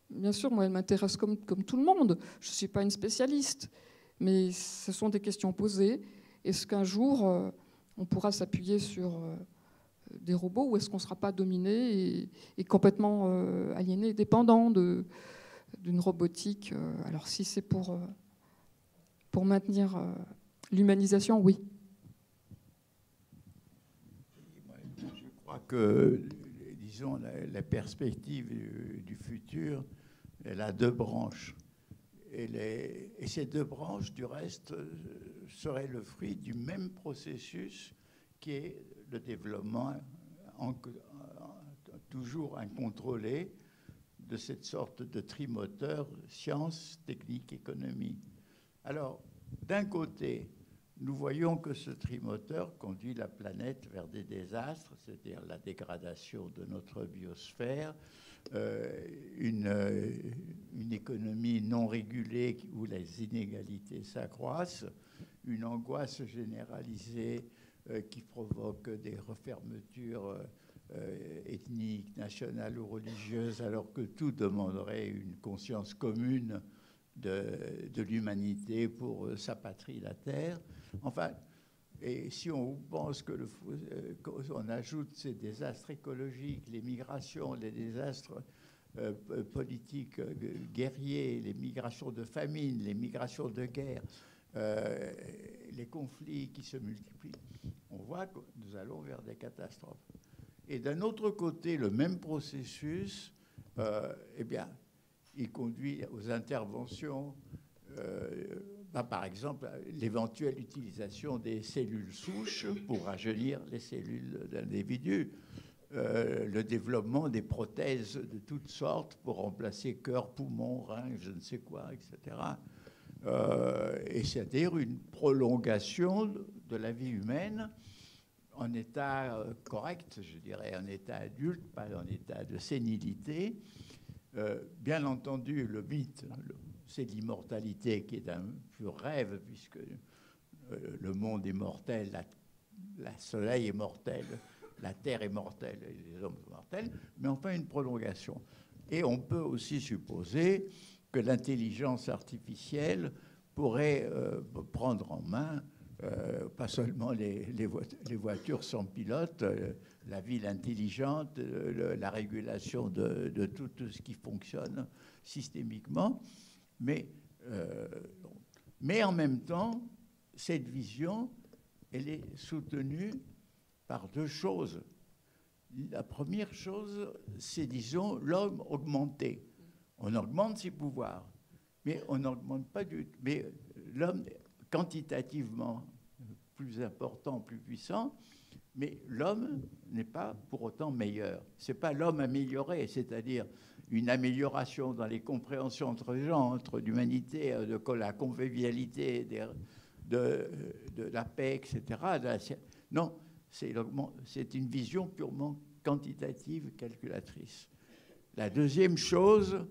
bien sûr, moi, elles m'intéressent comme tout le monde. Je ne suis pas une spécialiste, mais ce sont des questions posées. Est-ce qu'un jour, on pourra s'appuyer sur des robots ou est-ce qu'on ne sera pas dominé et complètement aliéné, dépendant d'une robotique? Alors, si c'est pour maintenir l'humanisation, oui. Je crois que, disons, la perspective du futur, elle a deux branches. Et ces deux branches, du reste, seraient le fruit du même processus qui est le développement toujours incontrôlé de cette sorte de trimoteur science, technique, économie. Alors, d'un côté, nous voyons que ce trimoteur conduit la planète vers des désastres, c'est-à-dire la dégradation de notre biosphère, une économie non régulée où les inégalités s'accroissent, une angoisse généralisée qui provoque des refermetures ethniques, nationales ou religieuses, alors que tout demanderait une conscience commune de l'humanité pour sa patrie, la Terre. Enfin, et si on pense qu'on ajoute ces désastres écologiques, les migrations, les désastres politiques guerriers, les migrations de famine, les migrations de guerre, les conflits qui se multiplient, on voit que nous allons vers des catastrophes. Et d'un autre côté, le même processus, eh bien, il conduit aux interventions, par exemple, l'éventuelle utilisation des cellules souches pour rajeunir les cellules d'individus, le développement des prothèses de toutes sortes pour remplacer cœur, poumon, rein, je ne sais quoi, etc. Et c'est-à-dire une prolongation de la vie humaine en état correct, je dirais, en état adulte, pas en état de sénilité. Bien entendu, le mythe, c'est l'immortalité qui est un pur rêve, puisque le monde est mortel, le soleil est mortel, la terre est mortelle, et les hommes sont mortels, mais enfin une prolongation. Et on peut aussi supposer que l'intelligence artificielle pourrait prendre en main pas seulement les voitures sans pilote, la ville intelligente, la régulation de tout ce qui fonctionne systémiquement, mais en même temps, cette vision, elle est soutenue par deux choses. La première chose, c'est, disons, l'homme augmenté. On augmente ses pouvoirs, mais on n'augmente pas mais l'homme quantitativement plus important, plus puissant, mais l'homme n'est pas pour autant meilleur. Ce n'est pas l'homme amélioré, c'est-à-dire une amélioration dans les compréhensions entre les gens, entre l'humanité, de la convivialité, de la paix, etc. Non, c'est une vision purement quantitative, calculatrice. La deuxième chose,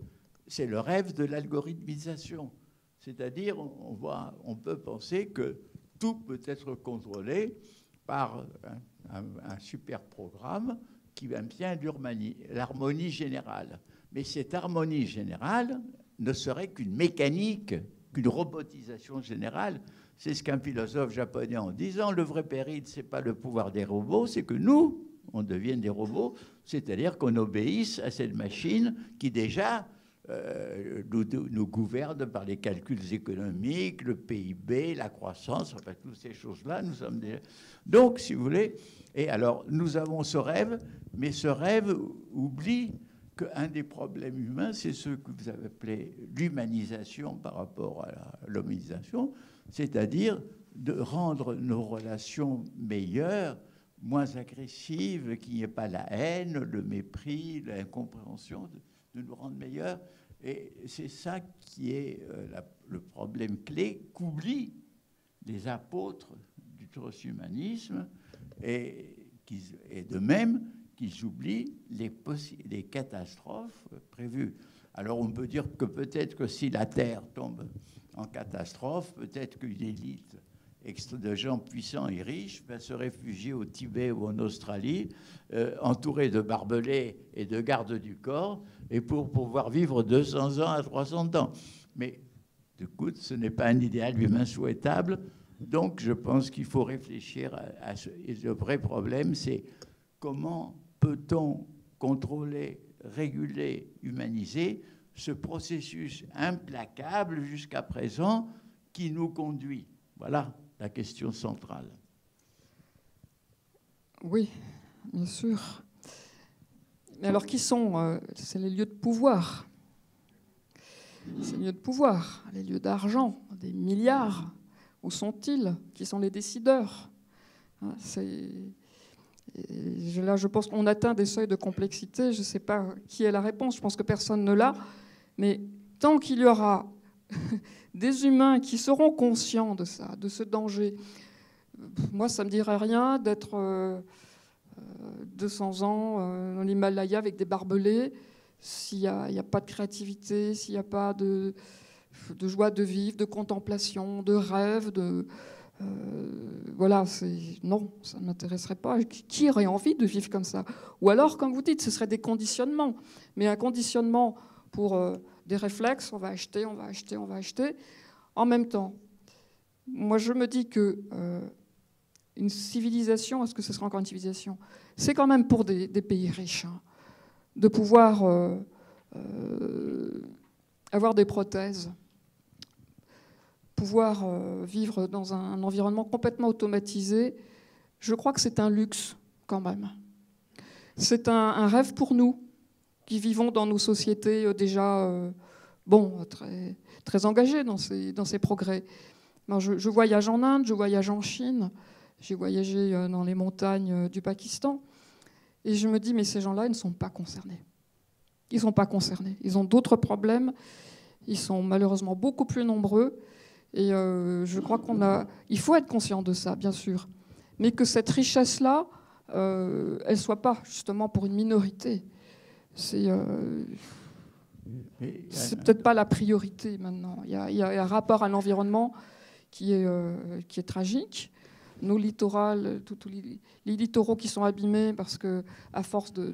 c'est le rêve de l'algorithmisation. C'est-à-dire, on peut penser que tout peut être contrôlé par un super programme qui vient l'harmonie générale. Mais cette harmonie générale ne serait qu'une mécanique, qu'une robotisation générale. C'est ce qu'un philosophe japonais en disant, le vrai péril, ce n'est pas le pouvoir des robots, c'est que nous, on devienne des robots, c'est-à-dire qu'on obéisse à cette machine qui déjà nous gouverne par les calculs économiques, le PIB, la croissance, enfin, toutes ces choses-là, nous sommes déjà... Donc, si vous voulez, et alors, nous avons ce rêve, mais ce rêve oublie qu'un des problèmes humains, c'est ce que vous avez appelé l'humanisation par rapport à l'hominisation, c'est-à-dire de rendre nos relations meilleures, moins agressives, qu'il n'y ait pas la haine, le mépris, l'incompréhension, de nous rendre meilleurs. Et c'est ça qui est le problème clé qu'oublient les apôtres du transhumanisme et de même qu'ils oublient les catastrophes prévues. Alors on peut dire que peut-être que si la Terre tombe en catastrophe, peut-être qu'une élite de gens puissants et riches va se réfugier au Tibet ou en Australie, entourés de barbelés et de gardes du corps, et pour pouvoir vivre 200 ans à 300 ans. Mais, écoute, ce n'est pas un idéal humain souhaitable, donc je pense qu'il faut réfléchir à ce... Et le vrai problème, c'est comment peut-on contrôler, réguler, humaniser ce processus implacable jusqu'à présent qui nous conduit. Voilà la question centrale. Oui, bien sûr. Mais alors, qui sont c'est les lieux de pouvoir. Ces lieux de pouvoir, les lieux d'argent, des milliards. Où sont-ils? Qui sont les décideurs? Là, je pense qu'on atteint des seuils de complexité. Je ne sais pas qui est la réponse. Je pense que personne ne l'a. Mais tant qu'il y aura des humains qui seront conscients de ça, de ce danger, moi, ça ne me dirait rien d'être 200 ans dans l'Himalaya avec des barbelés, s'il n'y a pas de créativité, s'il n'y a pas de joie de vivre, de contemplation, de rêve, voilà, non, ça ne m'intéresserait pas. Qui aurait envie de vivre comme ça? Ou alors, comme vous dites, ce serait des conditionnements. Mais un conditionnement pour des réflexes, on va acheter, on va acheter, on va acheter. En même temps, moi, je me dis que une civilisation, est-ce que ce sera encore une civilisation? C'est quand même pour des pays riches, hein, de pouvoir avoir des prothèses, pouvoir vivre dans un environnement complètement automatisé. Je crois que c'est un luxe, quand même. C'est un rêve pour nous, qui vivons dans nos sociétés déjà très, très engagées dans ces progrès. Alors, je voyage en Inde, je voyage en Chine, j'ai voyagé dans les montagnes du Pakistan, et je me dis, mais ces gens-là, ils ne sont pas concernés. Ils ne sont pas concernés. Ils ont d'autres problèmes. Ils sont malheureusement beaucoup plus nombreux. Et je crois il faut être conscient de ça, bien sûr. Mais que cette richesse-là, elle ne soit pas justement pour une minorité. C'est peut-être pas la priorité maintenant. Il y a un rapport à l'environnement qui est tragique. Nos littorales, tous les littoraux qui sont abîmés parce qu'à force de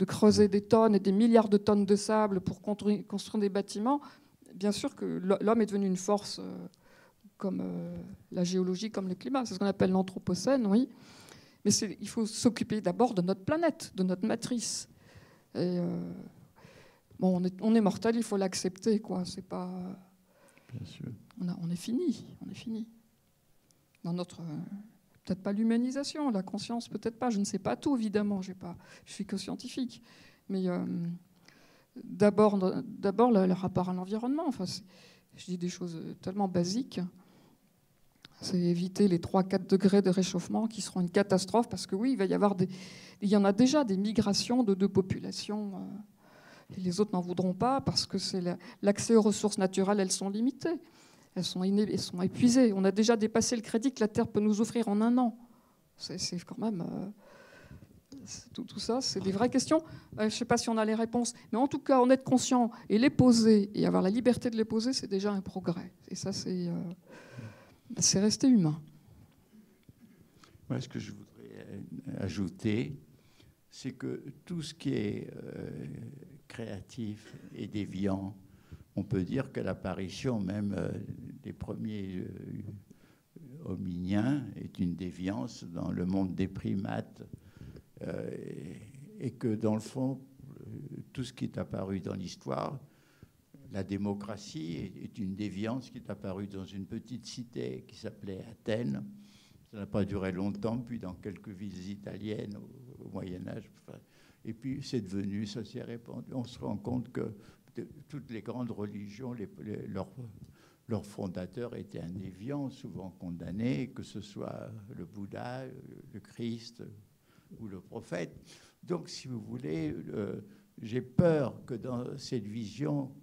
creuser des tonnes et des milliards de tonnes de sable pour construire des bâtiments, bien sûr que l'homme est devenu une force comme la géologie, comme le climat. C'est ce qu'on appelle l'anthropocène, oui. Mais il faut s'occuper d'abord de notre planète, de notre matrice. Et on est mortel, il faut l'accepter, quoi. C'est pas. Bien sûr. On est fini. Dans notre. Peut-être pas l'humanisation, la conscience, peut-être pas. Je ne sais pas tout, évidemment. Je suis que scientifique. Mais d'abord le rapport à l'environnement. Enfin, je dis des choses tellement basiques. C'est éviter les 3-4 degrés de réchauffement qui seront une catastrophe, parce que oui, il y en a déjà des migrations de populations. Et les autres n'en voudront pas, parce que l'accès aux ressources naturelles, elles sont limitées. Elles sont épuisées. On a déjà dépassé le crédit que la Terre peut nous offrir en 1 an. C'est quand même... Tout ça, c'est des vraies questions. Je ne sais pas si on a les réponses, mais en tout cas, en être conscient et les poser, et avoir la liberté de les poser, c'est déjà un progrès. Et ça, c'est rester humain. Moi, ce que je voudrais ajouter, c'est que tout ce qui est créatif et déviant, on peut dire que l'apparition même des premiers hominiens est une déviance dans le monde des primates et que dans le fond, tout ce qui est apparu dans l'histoire, la démocratie est une déviance qui est apparue dans une petite cité qui s'appelait Athènes. Ça n'a pas duré longtemps, puis dans quelques villes italiennes au Moyen-Âge. Et puis c'est devenu, ça s'est répandu. On se rend compte que toutes les grandes religions, leurs fondateurs étaient un déviant, souvent condamnés, que ce soit le Bouddha, le Christ ou le prophète. Donc, si vous voulez, j'ai peur que dans cette vision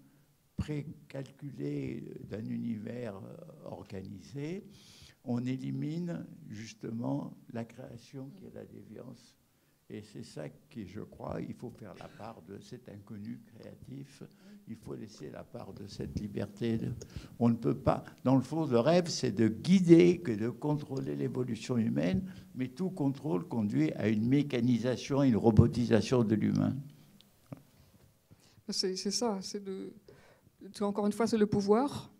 précalculée d'un univers organisé, on élimine justement la création qui est la déviance. Et c'est ça qui, je crois, il faut faire la part de cet inconnu créatif. Il faut laisser la part de cette liberté. On ne peut pas... Dans le fond, le rêve, c'est de guider que de contrôler l'évolution humaine, mais tout contrôle conduit à une mécanisation, une robotisation de l'humain. C'est ça. Encore une fois, c'est le pouvoir.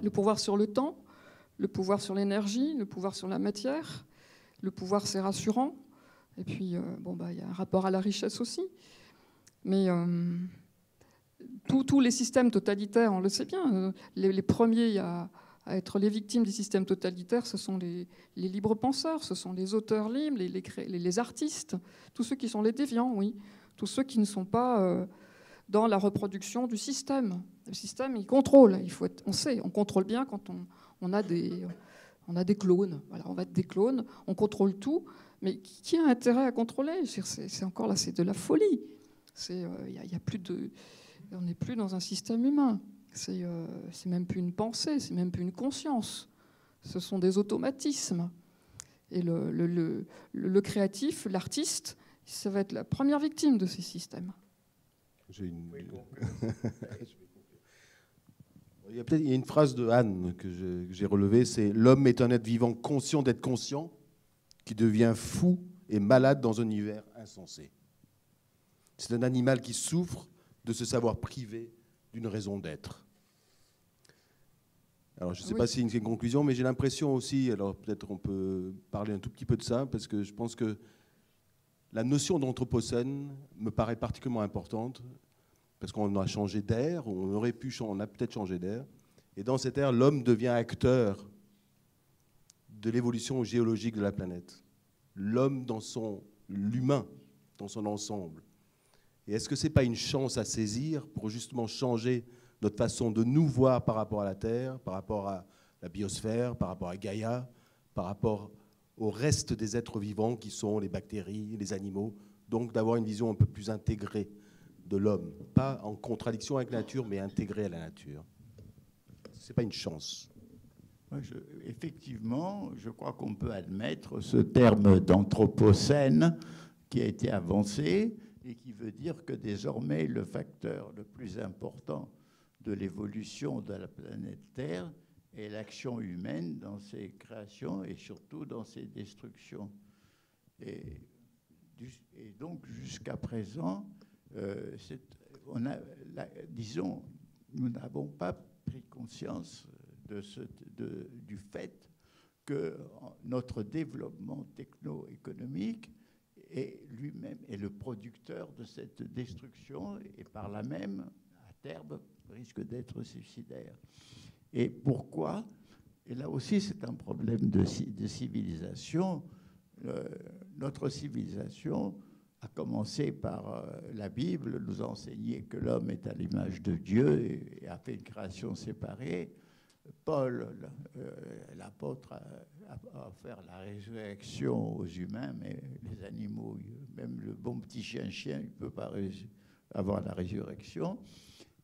Le pouvoir sur le temps, le pouvoir sur l'énergie, le pouvoir sur la matière. Le pouvoir, c'est rassurant. Et puis, y a un rapport à la richesse aussi. Mais tous les systèmes totalitaires, on le sait bien, les premiers à être les victimes des systèmes totalitaires, ce sont les libres penseurs, ce sont les auteurs libres, les artistes, tous ceux qui sont les déviants, oui. Tous ceux qui ne sont pas dans la reproduction du système. Le système, il contrôle. On sait, on contrôle bien quand on a des clones. Voilà, on va être des clones, on contrôle tout. Mais qui a intérêt à contrôler? C'est encore là, c'est de la folie. On n'est plus dans un système humain. C'est même plus une pensée, c'est même plus une conscience. Ce sont des automatismes. Et le créatif, l'artiste, ça va être la première victime de ces systèmes. Il y a une phrase de Anne que j'ai relevée, c'est « L'homme est un être vivant conscient d'être conscient, qui devient fou et malade dans un univers insensé. » C'est un animal qui souffre de se savoir privé d'une raison d'être. Alors, je ne sais pas si c'est une conclusion, mais j'ai l'impression aussi, alors peut-être on peut parler un tout petit peu de ça, parce que je pense que la notion d'anthropocène me paraît particulièrement importante, parce qu'on a changé d'ère, on a peut-être changé d'ère, et dans cette ère, l'homme devient acteur de l'évolution géologique de la planète. L'homme l'humain dans son ensemble. Et est-ce que ce n'est pas une chance à saisir pour justement changer notre façon de nous voir par rapport à la Terre, par rapport à la biosphère, par rapport à Gaïa, par rapport au reste des êtres vivants qui sont les bactéries, les animaux, donc d'avoir une vision un peu plus intégrée de l'homme, pas en contradiction avec la nature, mais intégrée à la nature. Ce n'est pas une chance. Effectivement, je crois qu'on peut admettre ce terme d'anthropocène qui a été avancé et qui veut dire que désormais le facteur le plus important de l'évolution de la planète Terre est l'action humaine dans ses créations et surtout dans ses destructions. Et donc jusqu'à présent, disons, nous n'avons pas pris conscience du fait que notre développement techno-économique lui-même est le producteur de cette destruction et par là même, à terme, risque d'être suicidaire. Et pourquoi? Et là aussi, c'est un problème de civilisation. Notre civilisation a commencé par la Bible, nous enseigner que l'homme est à l'image de Dieu et a fait une création séparée. Paul, l'apôtre, a offert la résurrection aux humains, mais les animaux, même le bon petit chien, il ne peut pas avoir la résurrection.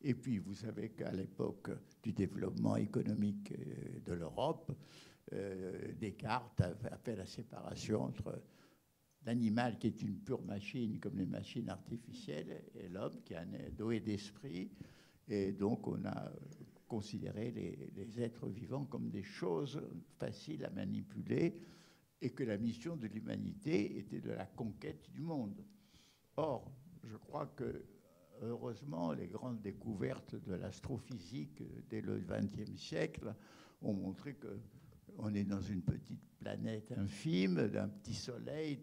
Et puis, vous savez qu'à l'époque du développement économique de l'Europe, Descartes a fait la séparation entre l'animal qui est une pure machine, comme les machines artificielles, et l'homme qui a un doué d'esprit. Et donc, on a considérer les êtres vivants comme des choses faciles à manipuler et que la mission de l'humanité était de la conquête du monde. Or, je crois que, heureusement, les grandes découvertes de l'astrophysique dès le XXe siècle ont montré on est dans une petite planète infime, d'un petit soleil,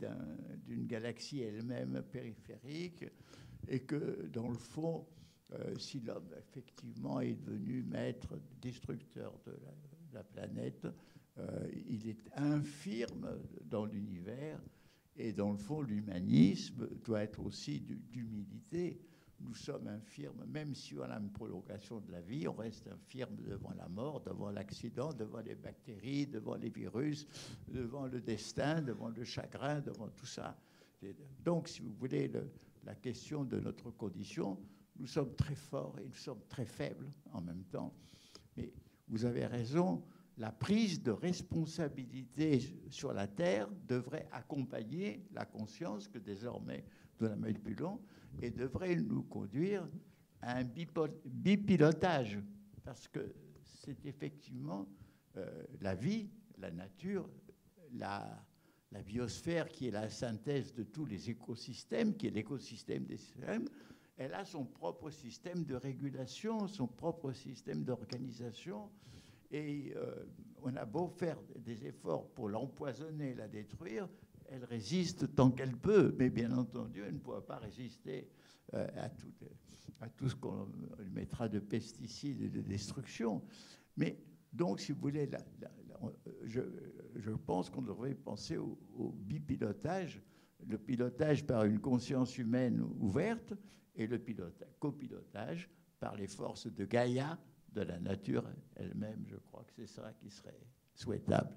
d'une galaxie elle-même périphérique, et que, dans le fond, si l'homme, effectivement, est devenu maître, destructeur de la planète, il est infirme dans l'univers, et dans le fond, l'humanisme doit être aussi d'humilité. Nous sommes infirmes, même si on a une prolongation de la vie, on reste infirme devant la mort, devant l'accident, devant les bactéries, devant les virus, devant le destin, devant le chagrin, devant tout ça. Donc, si vous voulez, la question de notre condition, nous sommes très forts et nous sommes très faibles en même temps. Mais vous avez raison, la prise de responsabilité sur la Terre devrait accompagner la conscience que désormais nous la manipulons et devrait nous conduire à un bipilotage, parce que c'est effectivement la vie, la nature, la biosphère qui est la synthèse de tous les écosystèmes, qui est l'écosystème des systèmes. Elle a son propre système de régulation, son propre système d'organisation, et on a beau faire des efforts pour l'empoisonner, la détruire, elle résiste tant qu'elle peut, mais bien entendu, elle ne pourra pas résister à tout ce qu'on mettra de pesticides et de destruction. Mais donc, si vous voulez, je pense qu'on devrait penser au bipilotage, le pilotage par une conscience humaine ouverte et le copilotage par les forces de Gaïa, de la nature elle-même. Je crois que c'est ça qui serait souhaitable.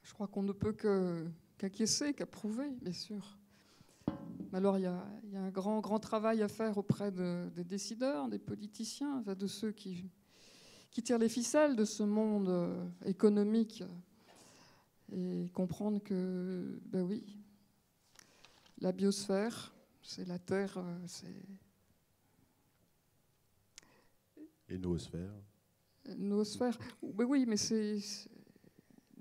Je crois qu'on ne peut qu'acquiescer, qu'approuver, bien sûr. Alors, il y a un grand travail à faire auprès des décideurs, des politiciens, de ceux qui tirent les ficelles de ce monde économique et comprendre que, ben oui, la biosphère, c'est la Terre, c'est... Et noosphère. Noosphère, ben oui, mais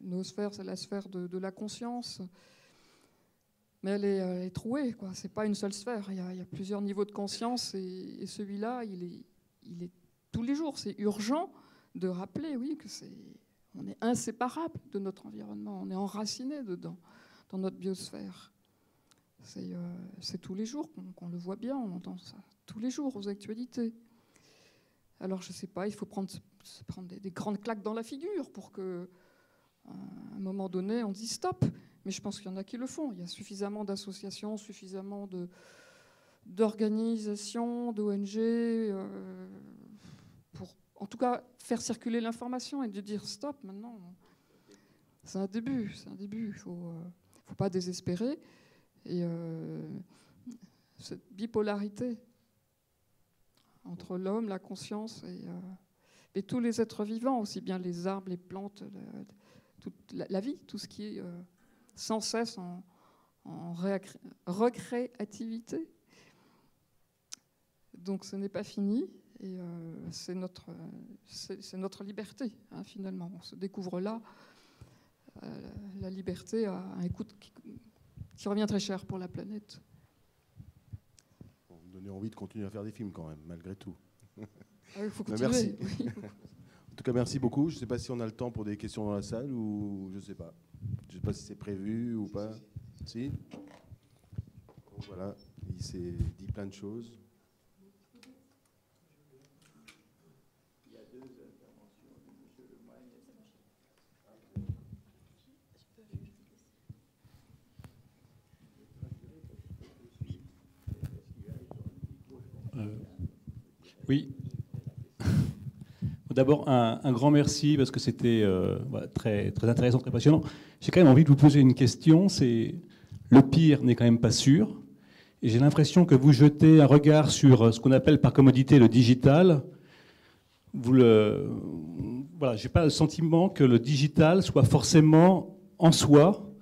noosphère, c'est la sphère de la conscience. Mais elle est trouée, quoi. C'est pas une seule sphère. Il y a plusieurs niveaux de conscience et celui-là, il est tous les jours. C'est urgent de rappeler, oui, on est inséparable de notre environnement. On est enraciné dedans, dans notre biosphère. C'est tous les jours qu'on le voit bien. On entend ça tous les jours aux actualités. Alors, je sais pas, il faut prendre des grandes claques dans la figure pour que, à un moment donné, on dise stop. Mais je pense qu'il y en a qui le font. Il y a suffisamment d'associations, suffisamment d'organisations, d'ONG, pour, en tout cas, faire circuler l'information et de dire stop maintenant. C'est un début, Il ne faut pas désespérer. Et cette bipolarité entre l'homme, la conscience et tous les êtres vivants, aussi bien les arbres, les plantes, toute la vie, tout ce qui est... sans cesse en recréativité. Donc ce n'est pas fini, et c'est notre liberté, hein, finalement. On se découvre là la liberté à un coût qui revient très cher pour la planète. Vous me donnez envie de continuer à faire des films quand même, malgré tout. Ah, il faut continuer. Merci. Oui. En tout cas, merci beaucoup. Je ne sais pas si on a le temps pour des questions dans la salle ou je ne sais pas. Je ne sais pas si c'est prévu ou pas. Si. Donc voilà, il s'est dit plein de choses. Il y a deux interventions de M. Lemoyne. Oui. D'abord, un grand merci parce que c'était très, très intéressant, très passionnant. J'ai quand même envie de vous poser une question. C'est le pire n'est quand même pas sûr. Et j'ai l'impression que vous jetez un regard sur ce qu'on appelle par commodité le digital. Voilà, j'ai pas le sentiment que le digital soit forcément en soi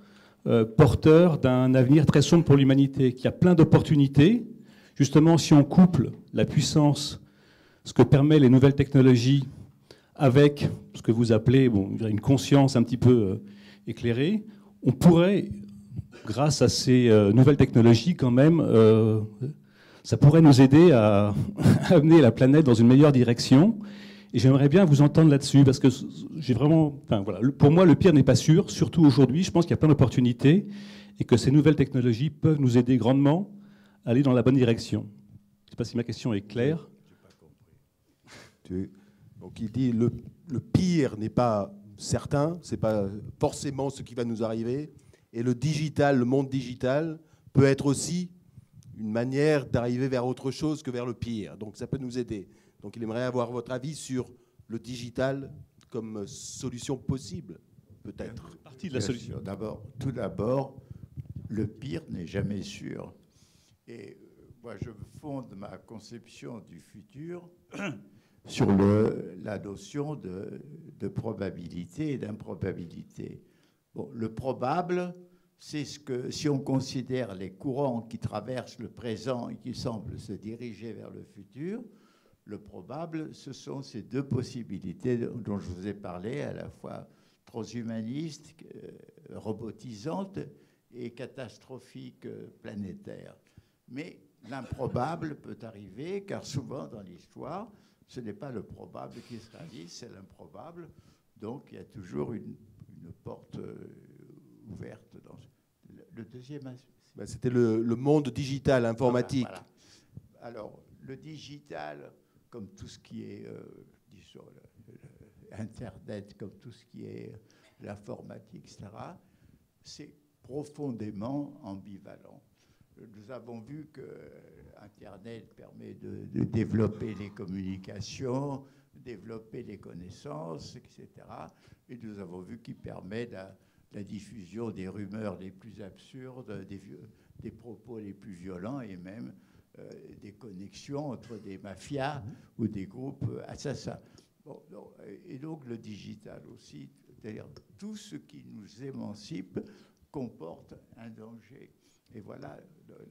porteur d'un avenir très sombre pour l'humanité. Qu'il y a plein d'opportunités. Justement, si on couple la puissance, ce que permettent les nouvelles technologies, avec ce que vous appelez une conscience un petit peu éclairée, on pourrait, grâce à ces nouvelles technologies quand même, ça pourrait nous aider à amener la planète dans une meilleure direction. Et j'aimerais bien vous entendre là-dessus, parce que j'ai vraiment... Enfin, voilà, pour moi, le pire n'est pas sûr, surtout aujourd'hui. Je pense qu'il y a plein d'opportunités et que ces nouvelles technologies peuvent nous aider grandement à aller dans la bonne direction. Je ne sais pas si ma question est claire. Je n'ai pas compris. Donc il dit le pire n'est pas certain, ce n'est pas forcément ce qui va nous arriver. Et le digital, le monde digital, peut être aussi une manière d'arriver vers autre chose que vers le pire. Donc ça peut nous aider. Donc il aimerait avoir votre avis sur le digital comme solution possible, peut-être. Partie de la solution. Tout d'abord, le pire n'est jamais sûr. Et moi, je fonde ma conception du futur sur la notion de probabilité et d'improbabilité. Bon, le probable, c'est ce que, si on considère les courants qui traversent le présent et qui semblent se diriger vers le futur, le probable, ce sont ces deux possibilités dont je vous ai parlé, à la fois transhumanistes, robotisantes et catastrophiques planétaires. Mais l'improbable peut arriver, car souvent dans l'histoire, ce n'est pas le probable qui se réalise, c'est l'improbable. Donc il y a toujours une porte ouverte. Dans le deuxième aspect. C'était le monde digital, informatique. Voilà. Alors, le digital, comme tout ce qui est, disons, Internet, comme tout ce qui est l'informatique, etc., c'est profondément ambivalent. Nous avons vu que Internet permet de développer les communications, développer les connaissances, etc. Et nous avons vu qu'il permet la diffusion des rumeurs les plus absurdes, des propos les plus violents et même des connexions entre des mafias ou des groupes assassins. Bon, et donc le digital aussi, c'est-à-dire tout ce qui nous émancipe comporte un danger. Et voilà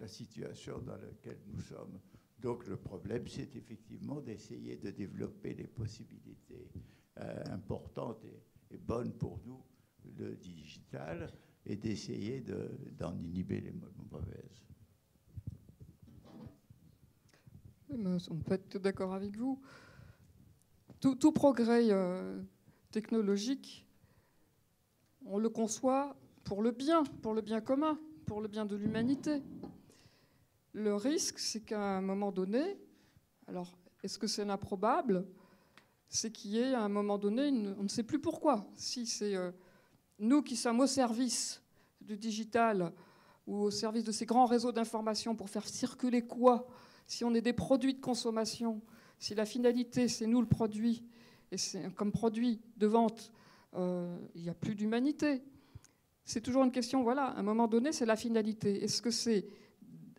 la situation dans laquelle nous sommes. Donc le problème, c'est effectivement d'essayer de développer les possibilités importantes et bonnes pour nous, le digital, et d'essayer d'en inhiber les mauvaises. On peut être d'accord avec vous. Tout progrès technologique, on le conçoit pour le bien commun, pour le bien de l'humanité. Le risque, c'est qu'à un moment donné, alors est-ce que c'est l'improbable, c'est qu'il y ait à un moment donné, on ne sait plus pourquoi. Si c'est nous qui sommes au service du digital ou au service de ces grands réseaux d'information pour faire circuler quoi, si on est des produits de consommation, si la finalité, c'est nous le produit, et c'est comme produit de vente, il n'y a plus d'humanité. C'est toujours une question, voilà, à un moment donné, c'est la finalité. Est-ce que c'est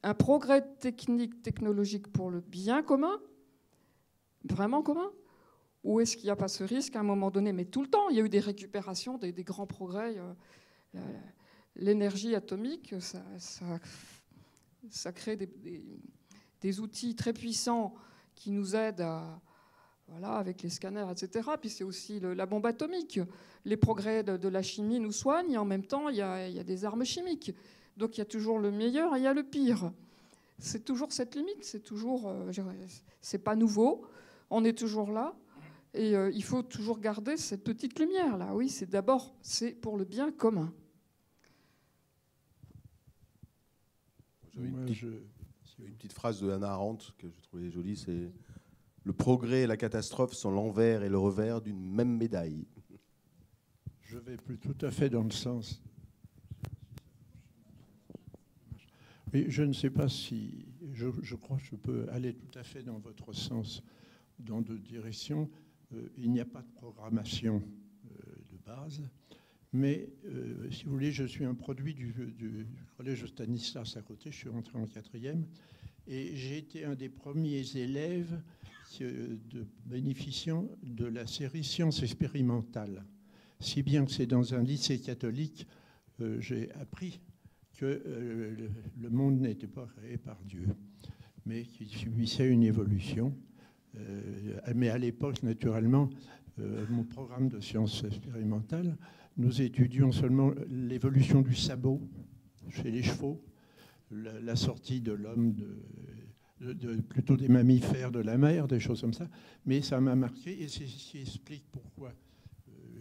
un progrès technique, technologique pour le bien commun, vraiment commun, ou est-ce qu'il n'y a pas ce risque à un moment donné, mais tout le temps, il y a eu des récupérations, des grands progrès, l'énergie atomique, ça crée des outils très puissants qui nous aident à... Voilà, avec les scanners, etc. Puis c'est aussi la bombe atomique. Les progrès de la chimie nous soignent et en même temps, il y a des armes chimiques. Donc il y a toujours le meilleur et il y a le pire. C'est toujours cette limite, c'est toujours... c'est pas nouveau, on est toujours là. Et il faut toujours garder cette petite lumière-là. Oui, c'est pour le bien commun. Une petite phrase de Hannah Arendt que je trouvais jolie, c'est... Le progrès et la catastrophe sont l'envers et le revers d'une même médaille. Je vais plus tout à fait dans le sens. Mais je ne sais pas si... Je crois que je peux aller tout à fait dans votre sens, dans deux directions. Il n'y a pas de programmation de base. Mais, si vous voulez, je suis un produit du collège Stanislas à côté. Je suis rentré en 4e. Et j'ai été un des premiers élèves bénéficiant de la série Sciences expérimentales. Si bien que c'est dans un lycée catholique, j'ai appris que le monde n'était pas créé par Dieu, mais qu'il subissait une évolution. Mais à l'époque, naturellement, mon programme de sciences expérimentales, nous étudions seulement l'évolution du sabot chez les chevaux, la sortie de l'homme plutôt des mammifères de la mer, des choses comme ça. Mais ça m'a marqué et c'est ce qui explique pourquoi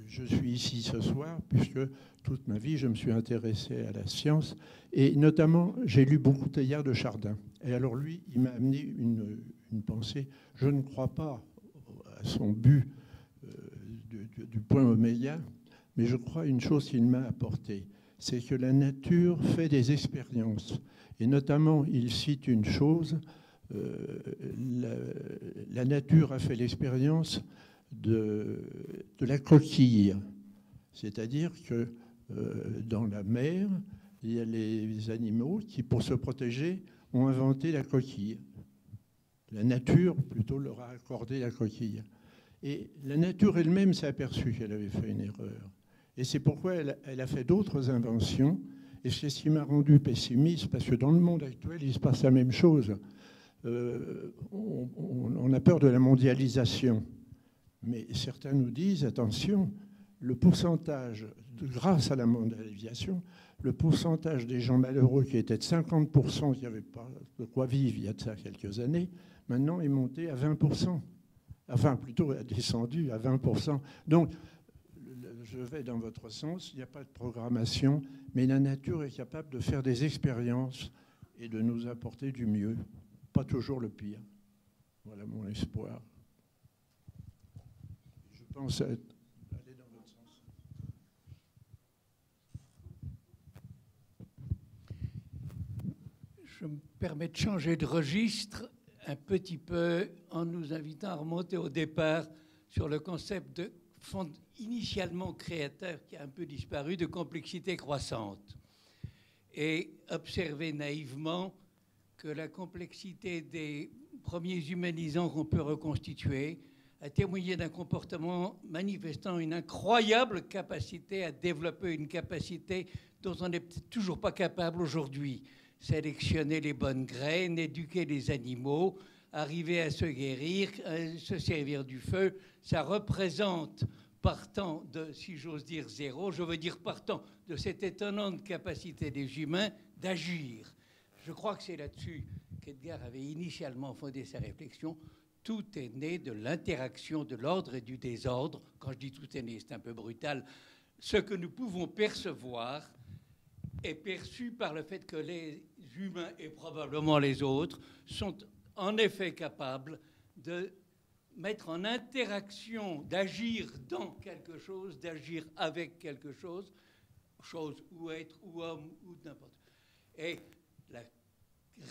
je suis ici ce soir, puisque toute ma vie, je me suis intéressé à la science. Et notamment, j'ai lu beaucoup Teilhard de Chardin. Et alors lui, il m'a amené une pensée. Je ne crois pas à son but du point oméga, mais je crois à une chose qu'il m'a apportée. C'est que la nature fait des expériences. Et notamment, il cite une chose, la nature a fait l'expérience de la coquille. C'est-à-dire que dans la mer, il y a les animaux qui, pour se protéger, ont inventé la coquille. La nature, plutôt, leur a accordé la coquille. Et la nature elle-même s'est aperçue qu'elle avait fait une erreur. Et c'est pourquoi elle a fait d'autres inventions. Et c'est ce qui m'a rendu pessimiste, parce que dans le monde actuel, il se passe la même chose. On a peur de la mondialisation. Mais certains nous disent, attention, le pourcentage, grâce à la mondialisation, le pourcentage des gens malheureux qui étaient de 50%, qui n'avaient pas de quoi vivre il y a de ça quelques années, maintenant est monté à 20%. Enfin, plutôt a descendu à 20%. Donc, je vais dans votre sens, il n'y a pas de programmation, mais la nature est capable de faire des expériences et de nous apporter du mieux, pas toujours le pire. Voilà mon espoir. Je pense aller dans votre sens. Je me permets de changer de registre un petit peu en nous invitant à remonter au départ sur le concept de fond initialement créateur qui a un peu disparu de complexité croissante et observer naïvement que la complexité des premiers humanisants qu'on peut reconstituer a témoigné d'un comportement manifestant une incroyable capacité à développer une capacité dont on n'est toujours pas capable aujourd'hui. Sélectionner les bonnes graines, éduquer les animaux, arriver à se guérir, se servir du feu, ça représente, partant de, si j'ose dire, zéro, je veux dire partant de cette étonnante capacité des humains d'agir. Je crois que c'est là-dessus qu'Edgar avait initialement fondé sa réflexion. Tout est né de l'interaction de l'ordre et du désordre. Quand je dis tout est né, c'est un peu brutal. Ce que nous pouvons percevoir est perçu par le fait que les humains, et probablement les autres, sont en effet capables de mettre en interaction, d'agir dans quelque chose, d'agir avec quelque chose, chose ou être ou homme ou n'importe. Et la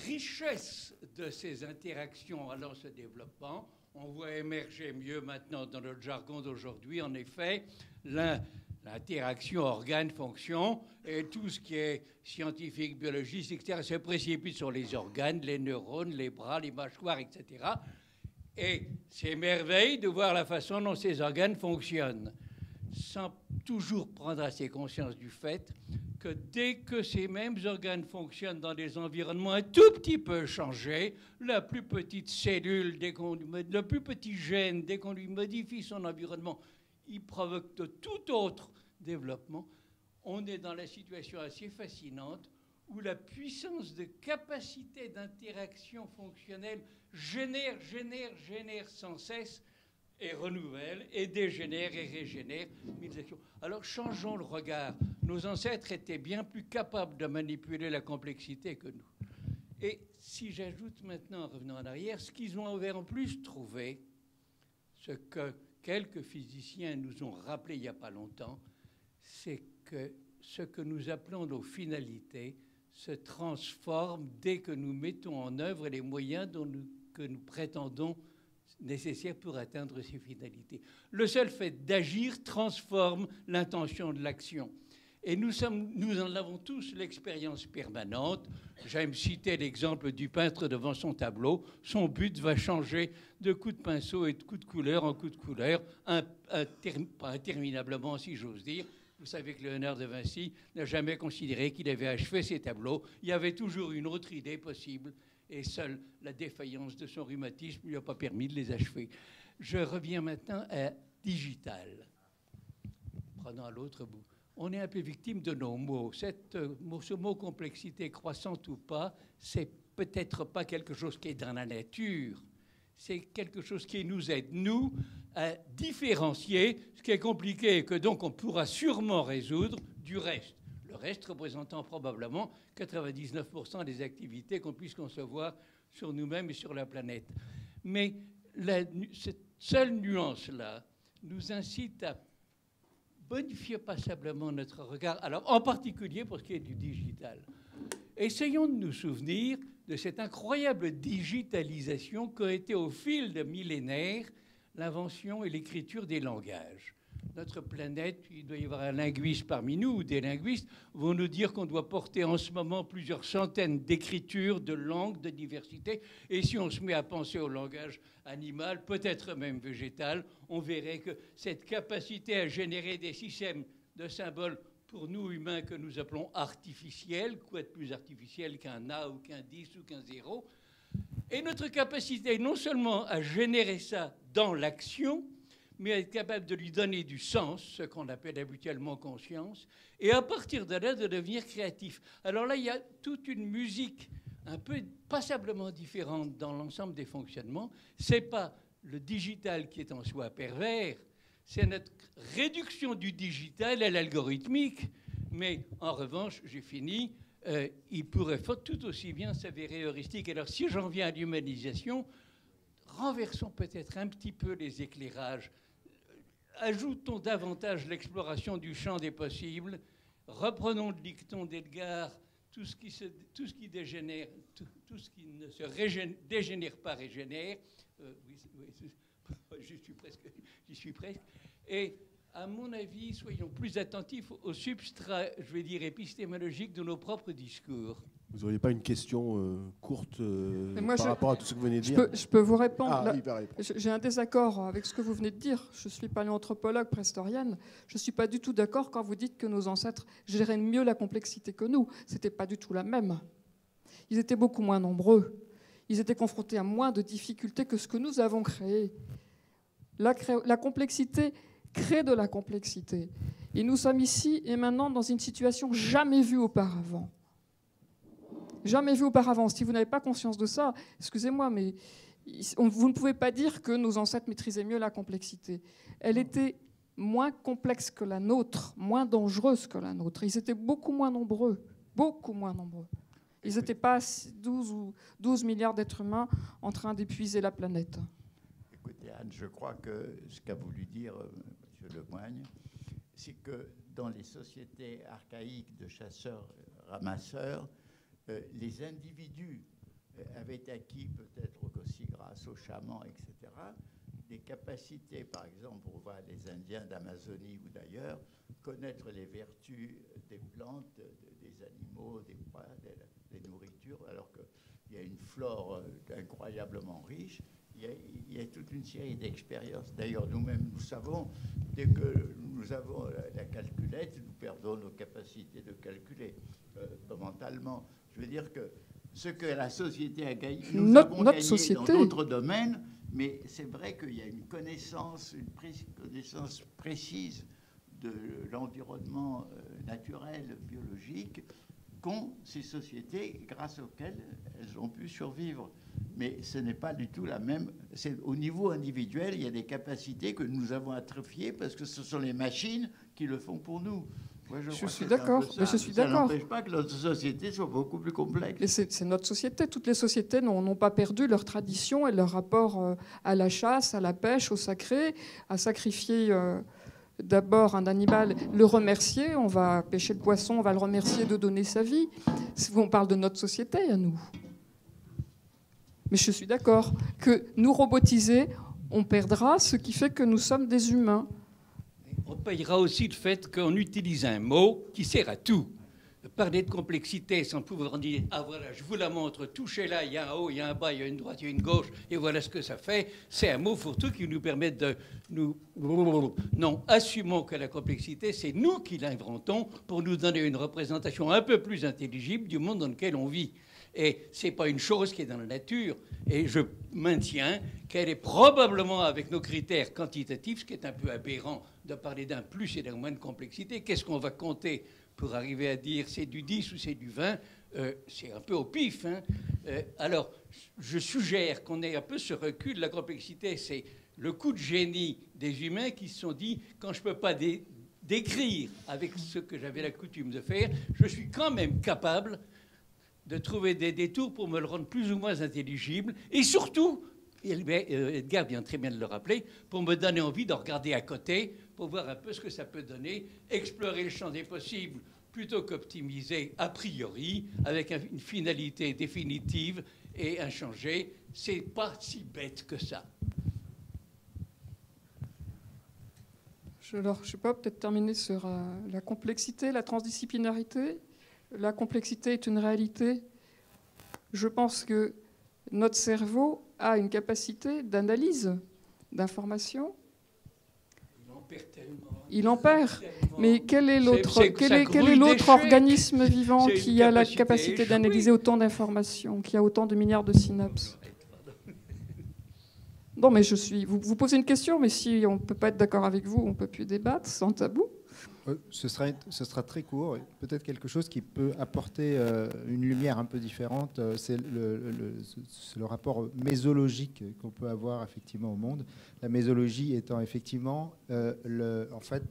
richesse de ces interactions allant se développant, on voit émerger mieux maintenant dans notre jargon d'aujourd'hui, en effet, l'interaction organe-fonction et tout ce qui est scientifique, biologiste, etc., se précipite sur les organes, les neurones, les bras, les mâchoires, etc. Et c'est merveille de voir la façon dont ces organes fonctionnent, sans toujours prendre assez conscience du fait que dès que ces mêmes organes fonctionnent dans des environnements un tout petit peu changés, la plus petite cellule, le plus petit gène, dès qu'on lui modifie son environnement, il provoque de tout autre développement. On est dans la situation assez fascinante où la puissance de capacité d'interaction fonctionnelle génère sans cesse et renouvelle et dégénère et régénère. Alors changeons le regard. Nos ancêtres étaient bien plus capables de manipuler la complexité que nous. Et si j'ajoute maintenant, en revenant en arrière, ce qu'ils ont en plus trouvé, ce que quelques physiciens nous ont rappelé il n'y a pas longtemps, c'est que ce que nous appelons nos finalités se transforment dès que nous mettons en œuvre les moyens que nous prétendons nécessaires pour atteindre ces finalités. Le seul fait d'agir transforme l'intention de l'action. Et nous en avons tous l'expérience permanente. J'aime citer l'exemple du peintre devant son tableau. Son but va changer de coup de pinceau et de coup de couleur en coup de couleur, pas interminablement, si j'ose dire. Vous savez que Léonard de Vinci n'a jamais considéré qu'il avait achevé ses tableaux. Il y avait toujours une autre idée possible. Et seule la défaillance de son rhumatisme ne lui a pas permis de les achever. Je reviens maintenant à digital. Prenons à l'autre bout. On est un peu victime de nos mots. Ce mot complexité croissante ou pas, c'est peut-être pas quelque chose qui est dans la nature, c'est quelque chose qui nous aide, nous, à différencier ce qui est compliqué et que donc on pourra sûrement résoudre du reste. Le reste représentant probablement 99% des activités qu'on puisse concevoir sur nous-mêmes et sur la planète. Mais cette seule nuance-là nous incite à bonifier passablement notre regard, alors en particulier pour ce qui est du digital. Essayons de nous souvenir de cette incroyable digitalisation qu'a été au fil de millénaires l'invention et l'écriture des langages. Notre planète, il doit y avoir un linguiste parmi nous, ou des linguistes, vont nous dire qu'on doit porter en ce moment plusieurs centaines d'écritures, de langues, de diversité. Et si on se met à penser au langage animal, peut-être même végétal, on verrait que cette capacité à générer des systèmes de symboles pour nous humains que nous appelons artificiels, quoi de plus artificiel qu'un A ou qu'un 10 ou qu'un 0, et notre capacité non seulement à générer ça dans l'action, mais à être capable de lui donner du sens, ce qu'on appelle habituellement conscience, et à partir de là, de devenir créatif. Alors là, il y a toute une musique un peu passablement différente dans l'ensemble des fonctionnements. Ce n'est pas le digital qui est en soi pervers, c'est notre réduction du digital à l'algorithmique. Mais en revanche, j'ai fini, il pourrait tout aussi bien s'avérer heuristique. Alors si j'en viens à l'humanisation, renversons peut-être un petit peu les éclairages. Ajoutons davantage l'exploration du champ des possibles. Reprenons le dicton d'Edgar, tout ce qui dégénère, tout ce qui ne se dégénère pas régénère. J'y suis presque. Et à mon avis, soyons plus attentifs au substrat, je vais dire, épistémologique de nos propres discours. Vous n'auriez pas une question courte par rapport à tout ce que vous venez de dire? Je peux vous répondre. Ah, j'ai un désaccord avec ce que vous venez de dire. Je suis paléanthropologue, préhistorienne. Je ne suis pas du tout d'accord quand vous dites que nos ancêtres géraient mieux la complexité que nous. Ce n'était pas du tout la même. Ils étaient beaucoup moins nombreux. Ils étaient confrontés à moins de difficultés que ce que nous avons créé. La complexité crée de la complexité. Et nous sommes ici et maintenant dans une situation jamais vue auparavant. Jamais vu auparavant. Si vous n'avez pas conscience de ça, excusez-moi, mais vous ne pouvez pas dire que nos ancêtres maîtrisaient mieux la complexité. Elle était moins complexe que la nôtre, moins dangereuse que la nôtre. Ils étaient beaucoup moins nombreux, beaucoup moins nombreux. Ils n'étaient pas 12 milliards d'êtres humains en train d'épuiser la planète. Écoutez, Anne, je crois que ce qu'a voulu dire M. Lemoigne, c'est que dans les sociétés archaïques de chasseurs-ramasseurs, les individus avaient acquis, peut-être aussi grâce aux chamans, etc., des capacités, par exemple, pour voir les Indiens d'Amazonie ou d'ailleurs, connaître les vertus des plantes, des animaux, des proies, des nourritures, alors qu'il y a une flore incroyablement riche. Il y a toute une série d'expériences. D'ailleurs, nous-mêmes, nous savons, dès que nous avons la calculette, nous perdons nos capacités de calculer mentalement. Je veux dire que ce que la société a gagné, nous avons gagné dans d'autres domaines, mais c'est vrai qu'il y a une connaissance précise de l'environnement naturel, biologique, qu'ont ces sociétés grâce auxquelles elles ont pu survivre. Mais ce n'est pas du tout la même. Au niveau individuel, il y a des capacités que nous avons atrophiées parce que ce sont les machines qui le font pour nous. Ouais, je suis d'accord. Ça n'empêche pas que notre société soit beaucoup plus complexe. Et c'est notre société. Toutes les sociétés n'ont pas perdu leur tradition et leur rapport à la chasse, à la pêche, au sacré, à sacrifier d'abord un animal, le remercier. On va pêcher le poisson, on va le remercier de donner sa vie. On parle de notre société à nous. Mais je suis d'accord que nous robotiser, on perdra ce qui fait que nous sommes des humains. On payera aussi le fait qu'on utilise un mot qui sert à tout. Parler de complexité sans pouvoir dire « Ah voilà, je vous la montre, touchez là, il y a un haut, il y a un bas, il y a une droite, il y a une gauche, et voilà ce que ça fait », c'est un mot fourre-tout qui nous permet de nous... Non, assumons que la complexité, c'est nous qui l'inventons pour nous donner une représentation un peu plus intelligible du monde dans lequel on vit. Et ce n'est pas une chose qui est dans la nature. Et je maintiens qu'elle est probablement, avec nos critères quantitatifs, ce qui est un peu aberrant de parler d'un plus et d'un moins de complexité. Qu'est-ce qu'on va compter pour arriver à dire c'est du 10 ou c'est du 20 ? c'est un peu au pif. Hein. Alors, je suggère qu'on ait un peu ce recul. La complexité, c'est le coup de génie des humains qui se sont dit, quand je ne peux pas décrire avec ce que j'avais la coutume de faire, je suis quand même capable de trouver des détours pour me le rendre plus ou moins intelligible. Et surtout, Edgar vient très bien de le rappeler, pour me donner envie de regarder à côté, pour voir un peu ce que ça peut donner, explorer le champ des possibles, plutôt qu'optimiser a priori, avec une finalité définitive et inchangée. C'est pas si bête que ça. Alors, je ne sais pas, peut-être terminer sur la complexité, la transdisciplinarité. La complexité est une réalité. Je pense que notre cerveau a une capacité d'analyse, d'information. Il en perd tellement. Il en perd. Mais quel est l'autre d'échecs. organisme vivant C'est qui une a la capacité capacité échouée. d'analyser autant d'informations, qui a autant de milliards de synapses? Non, mais vous posez une question, mais si on ne peut pas être d'accord avec vous, on ne peut plus débattre sans tabou. Ce sera très court. Peut-être quelque chose qui peut apporter une lumière un peu différente. C'est le rapport mésologique qu'on peut avoir effectivement au monde. La mésologie étant effectivement en fait,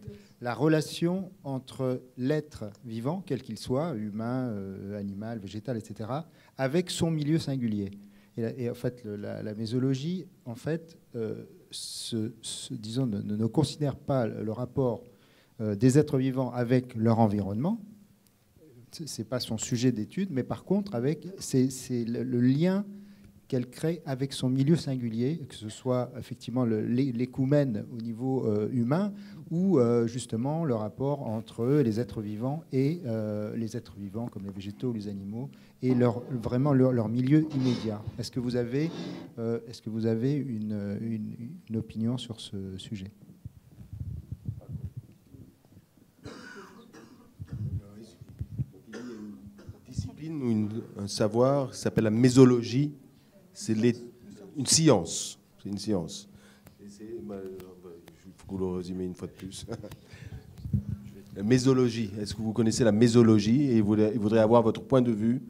la relation entre l'être vivant, quel qu'il soit, humain, animal, végétal, etc., avec son milieu singulier. Et en fait, la mésologie, en fait, disons, ne considère pas le rapport des êtres vivants avec leur environnement. Ce n'est pas son sujet d'étude, mais par contre, c'est le lien qu'elle crée avec son milieu singulier, que ce soit effectivement l'écoumène au niveau humain ou justement le rapport entre les êtres vivants et les êtres vivants comme les végétaux ou les animaux et vraiment leur milieu immédiat. Est-ce que vous avez une opinion sur ce sujet ? Ou un savoir qui s'appelle la mésologie. C'est une science. C'est une science. Il faut que vous le résumez une fois de plus. La mésologie. Est-ce que vous connaissez la mésologie et il voudrait avoir votre point de vue?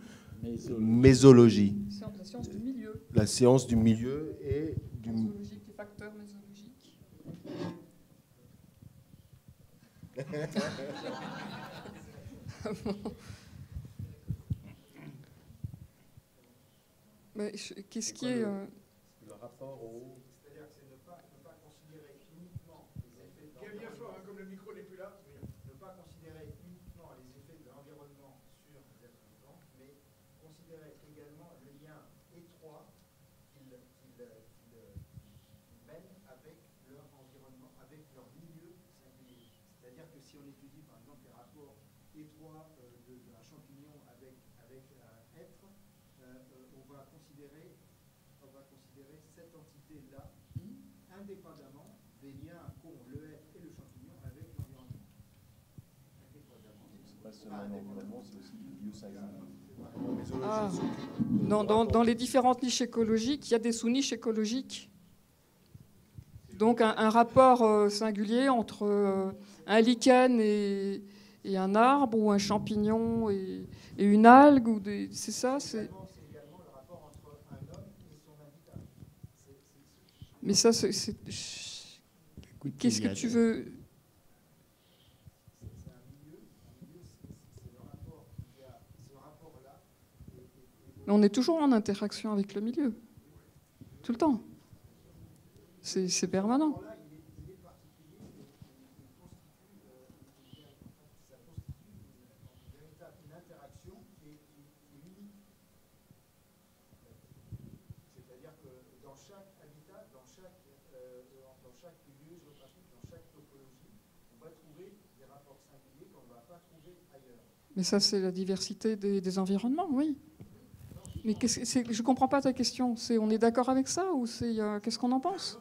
Mésologie. La science du milieu. La science du milieu et du... Mésologique, des facteurs mésologiques. Mais qu'est-ce qui est... Le rapport au... C'est-à-dire que c'est ne pas considérer uniquement les effets de l'environnement. Bien fort, comme le micro n'est plus là. Ne pas considérer uniquement les effets de l'environnement sur les êtres vivants, mais considérer également le lien étroit qu'ils mènent avec leur environnement, avec leur milieu singulier. C'est-à-dire que si on étudie par exemple les rapports étroits d'un champignon avec un être, on va considérer cette entité-là indépendamment des liens qu'ont le être et le champignon avec l'environnement. C'est pas seulement l'environnement, c'est aussi le milieu singulier. Dans les différentes niches écologiques, il y a des sous-niches écologiques. Donc un rapport singulier entre un lichen et un arbre, ou un champignon et une algue, c'est ça, c'est... Mais ça, qu'est-ce que tu veux? Mais on est toujours en interaction avec le milieu, tout le temps. C'est permanent. Mais ça, c'est la diversité des environnements, oui. Mais je ne comprends pas ta question. On est d'accord avec ça ou qu'est-ce qu'on en pense?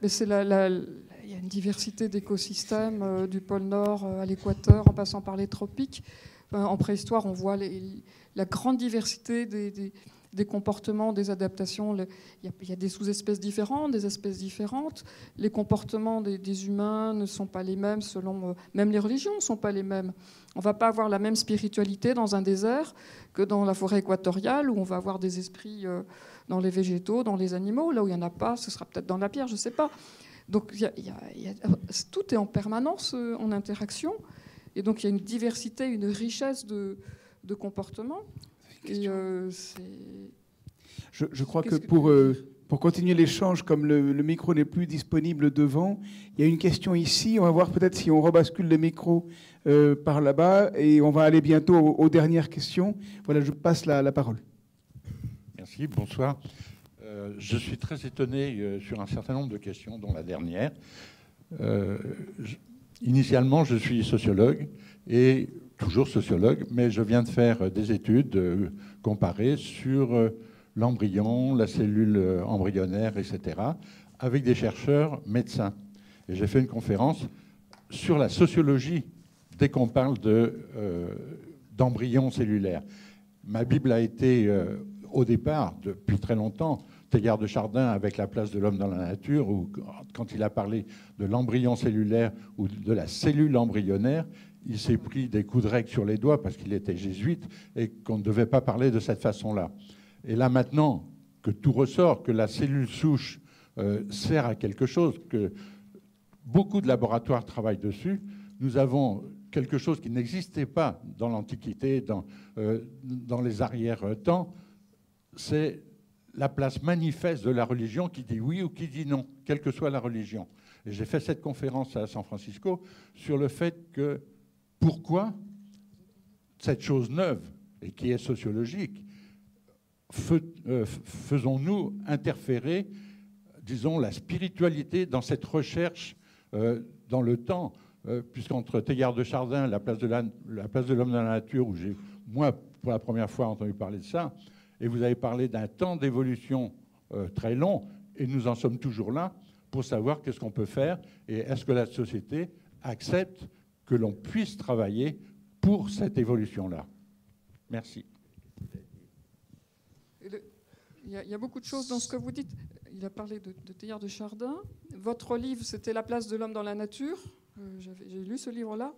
Mais il y a une diversité d'écosystèmes du pôle Nord à l'équateur, en passant par les tropiques. En préhistoire, on voit la grande diversité des comportements, des adaptations. Il y a des sous-espèces différentes, des espèces différentes. Les comportements des humains ne sont pas les mêmes selon... même les religions ne sont pas les mêmes. On ne va pas avoir la même spiritualité dans un désert que dans la forêt équatoriale, où on va avoir des esprits dans les végétaux, dans les animaux. Là où il n'y en a pas, ce sera peut-être dans la pierre, je ne sais pas. Donc tout est en permanence en interaction. Et donc il y a une diversité, une richesse de comportements. Et je crois que pour continuer l'échange, comme le micro n'est plus disponible devant, il y a une question ici. On va voir peut-être si on rebascule le micro par là-bas. Et on va aller bientôt aux dernières questions. Voilà, je passe la parole. Merci, bonsoir. Je suis très étonné sur un certain nombre de questions, dont la dernière. Initialement, je suis sociologue, et toujours sociologue, mais je viens de faire des études comparées sur l'embryon, la cellule embryonnaire, etc., avec des chercheurs médecins. Et j'ai fait une conférence sur la sociologie dès qu'on parle d'embryon cellulaire. Ma Bible a été, au départ, depuis très longtemps, Teilhard de Chardin avec La place de l'homme dans la nature, ou quand il a parlé de l'embryon cellulaire ou de la cellule embryonnaire, il s'est pris des coups de règle sur les doigts parce qu'il était jésuite et qu'on ne devait pas parler de cette façon-là. Et là maintenant que tout ressort, que la cellule souche sert à quelque chose, que beaucoup de laboratoires travaillent dessus, nous avons quelque chose qui n'existait pas dans l'Antiquité, dans les arrière-temps, c'est la place manifeste de la religion qui dit oui ou qui dit non, quelle que soit la religion. Et j'ai fait cette conférence à San Francisco sur le fait que pourquoi cette chose neuve, et qui est sociologique, faisons-nous interférer, disons, la spiritualité dans cette recherche dans le temps, puisqu'entre Teilhard de Chardin, la place de l'homme dans la nature, où j'ai, moi, pour la première fois entendu parler de ça, et vous avez parlé d'un temps d'évolution très long, et nous en sommes toujours là pour savoir qu'est-ce qu'on peut faire, et est-ce que la société accepte que l'on puisse travailler pour cette évolution-là. Merci. Il y a beaucoup de choses dans ce que vous dites. Il a parlé de Teilhard de Chardin. Votre livre, c'était La place de l'homme dans la nature. J'ai lu ce livre-là.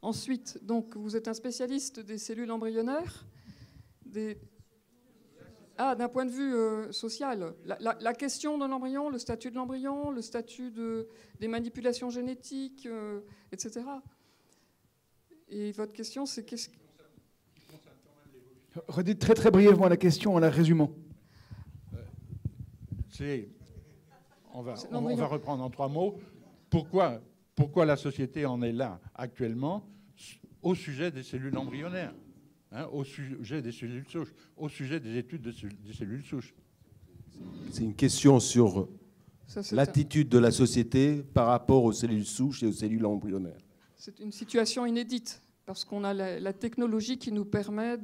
Ensuite, donc, vous êtes un spécialiste des cellules embryonnaires. D'un point de vue social. La question de l'embryon, le statut de l'embryon, le statut des manipulations génétiques, etc. Et votre question, c'est qu'est-ce que... Redites très très brièvement la question en la résumant. On va reprendre en 3 mots. Pourquoi la société en est là actuellement au sujet des cellules embryonnaires, au sujet des cellules souches, au sujet des études des cellules souches? C'est une question sur l'attitude de la société par rapport aux cellules souches et aux cellules embryonnaires. C'est une situation inédite, parce qu'on a la technologie qui nous permet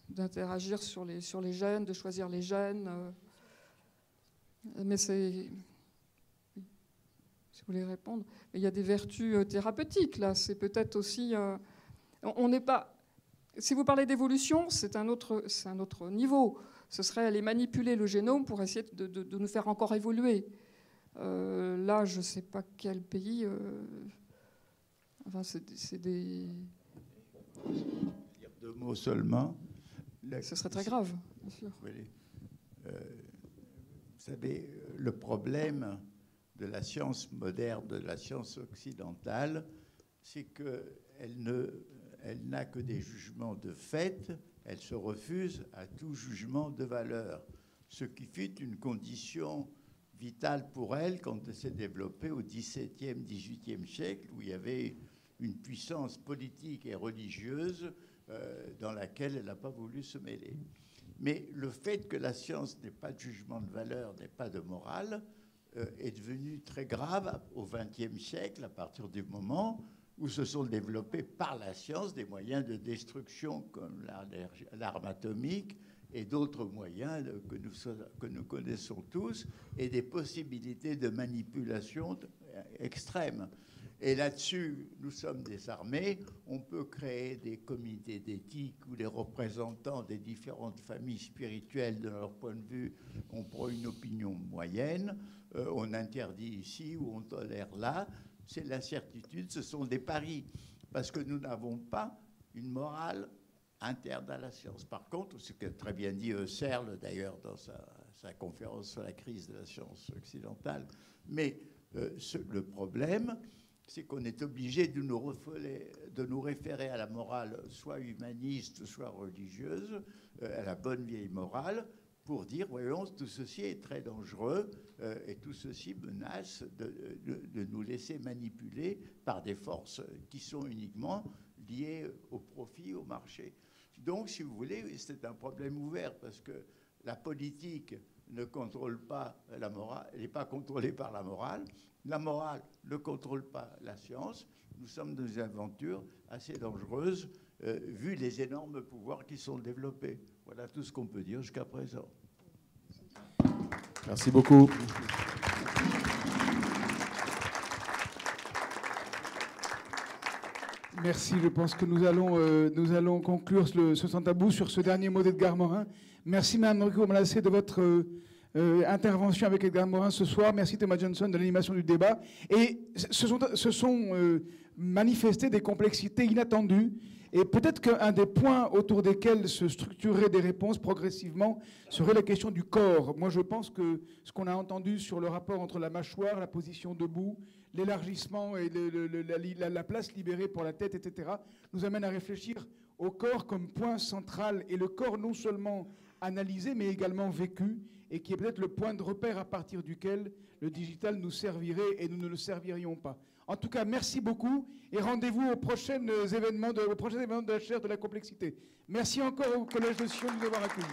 d'interagir sur les gènes, de choisir les gènes. Mais c'est... Si vous voulez répondre. Mais il y a des vertus thérapeutiques, là. C'est peut-être aussi... on n'est pas... Si vous parlez d'évolution, c'est un autre niveau. Ce serait aller manipuler le génome pour essayer de nous faire encore évoluer. Là, je ne sais pas quel pays... Enfin, c'est des... Dire 2 mots seulement. Ce serait très grave, bien sûr. Oui. Vous savez, le problème de la science moderne, de la science occidentale, c'est qu'elle n'a que des jugements de fait, elle se refuse à tout jugement de valeur, ce qui fut une condition vitale pour elle quand elle s'est développée au XVIIe, XVIIIe siècle, où il y avait une puissance politique et religieuse dans laquelle elle n'a pas voulu se mêler. Mais le fait que la science n'ait pas de jugement de valeur, n'ait pas de morale, est devenu très grave au XXe siècle, à partir du moment où se sont développés par la science des moyens de destruction comme l'arme atomique et d'autres moyens que nous connaissons tous, et des possibilités de manipulation extrêmes. Et là-dessus, nous sommes désarmés. On peut créer des comités d'éthique où les représentants des différentes familles spirituelles, de leur point de vue, on prend une opinion moyenne. On interdit ici ou on tolère là. C'est l'incertitude, ce sont des paris. Parce que nous n'avons pas une morale interne à la science. Par contre, ce que très bien dit Searle, d'ailleurs, dans sa conférence sur la crise de la science occidentale, mais le problème, c'est qu'on est obligé de nous référer à la morale soit humaniste, soit religieuse, à la bonne vieille morale, pour dire, voyons, tout ceci est très dangereux et tout ceci menace de nous laisser manipuler par des forces qui sont uniquement liées au profit, au marché. Donc, si vous voulez, c'est un problème ouvert parce que la politique ne contrôle pas la morale, elle n'est pas contrôlée par la morale ne contrôle pas la science. Nous sommes dans une aventure assez dangereuse vu les énormes pouvoirs qui sont développés. Voilà tout ce qu'on peut dire jusqu'à présent. Merci beaucoup. Merci, je pense que nous allons conclure ce Sans Tabou sur ce dernier mot d'Edgar Morin. Merci Mme Enrico-Malassé de votre intervention avec Edgar Morin ce soir. Merci Thomas Johnson de l'animation du débat. Et se sont manifestées des complexités inattendues. Et peut-être qu'un des points autour desquels se structureraient des réponses progressivement serait la question du corps. Moi, je pense que ce qu'on a entendu sur le rapport entre la mâchoire, la position debout, l'élargissement et la place libérée pour la tête, etc., nous amène à réfléchir au corps comme point central. Et le corps non seulement analysé, mais également vécu, et qui est peut-être le point de repère à partir duquel le digital nous servirait et nous ne le servirions pas. En tout cas, merci beaucoup et rendez-vous aux prochains événements de la chaire de la complexité. Merci encore au Collège de Sion de nous avoir accueillis.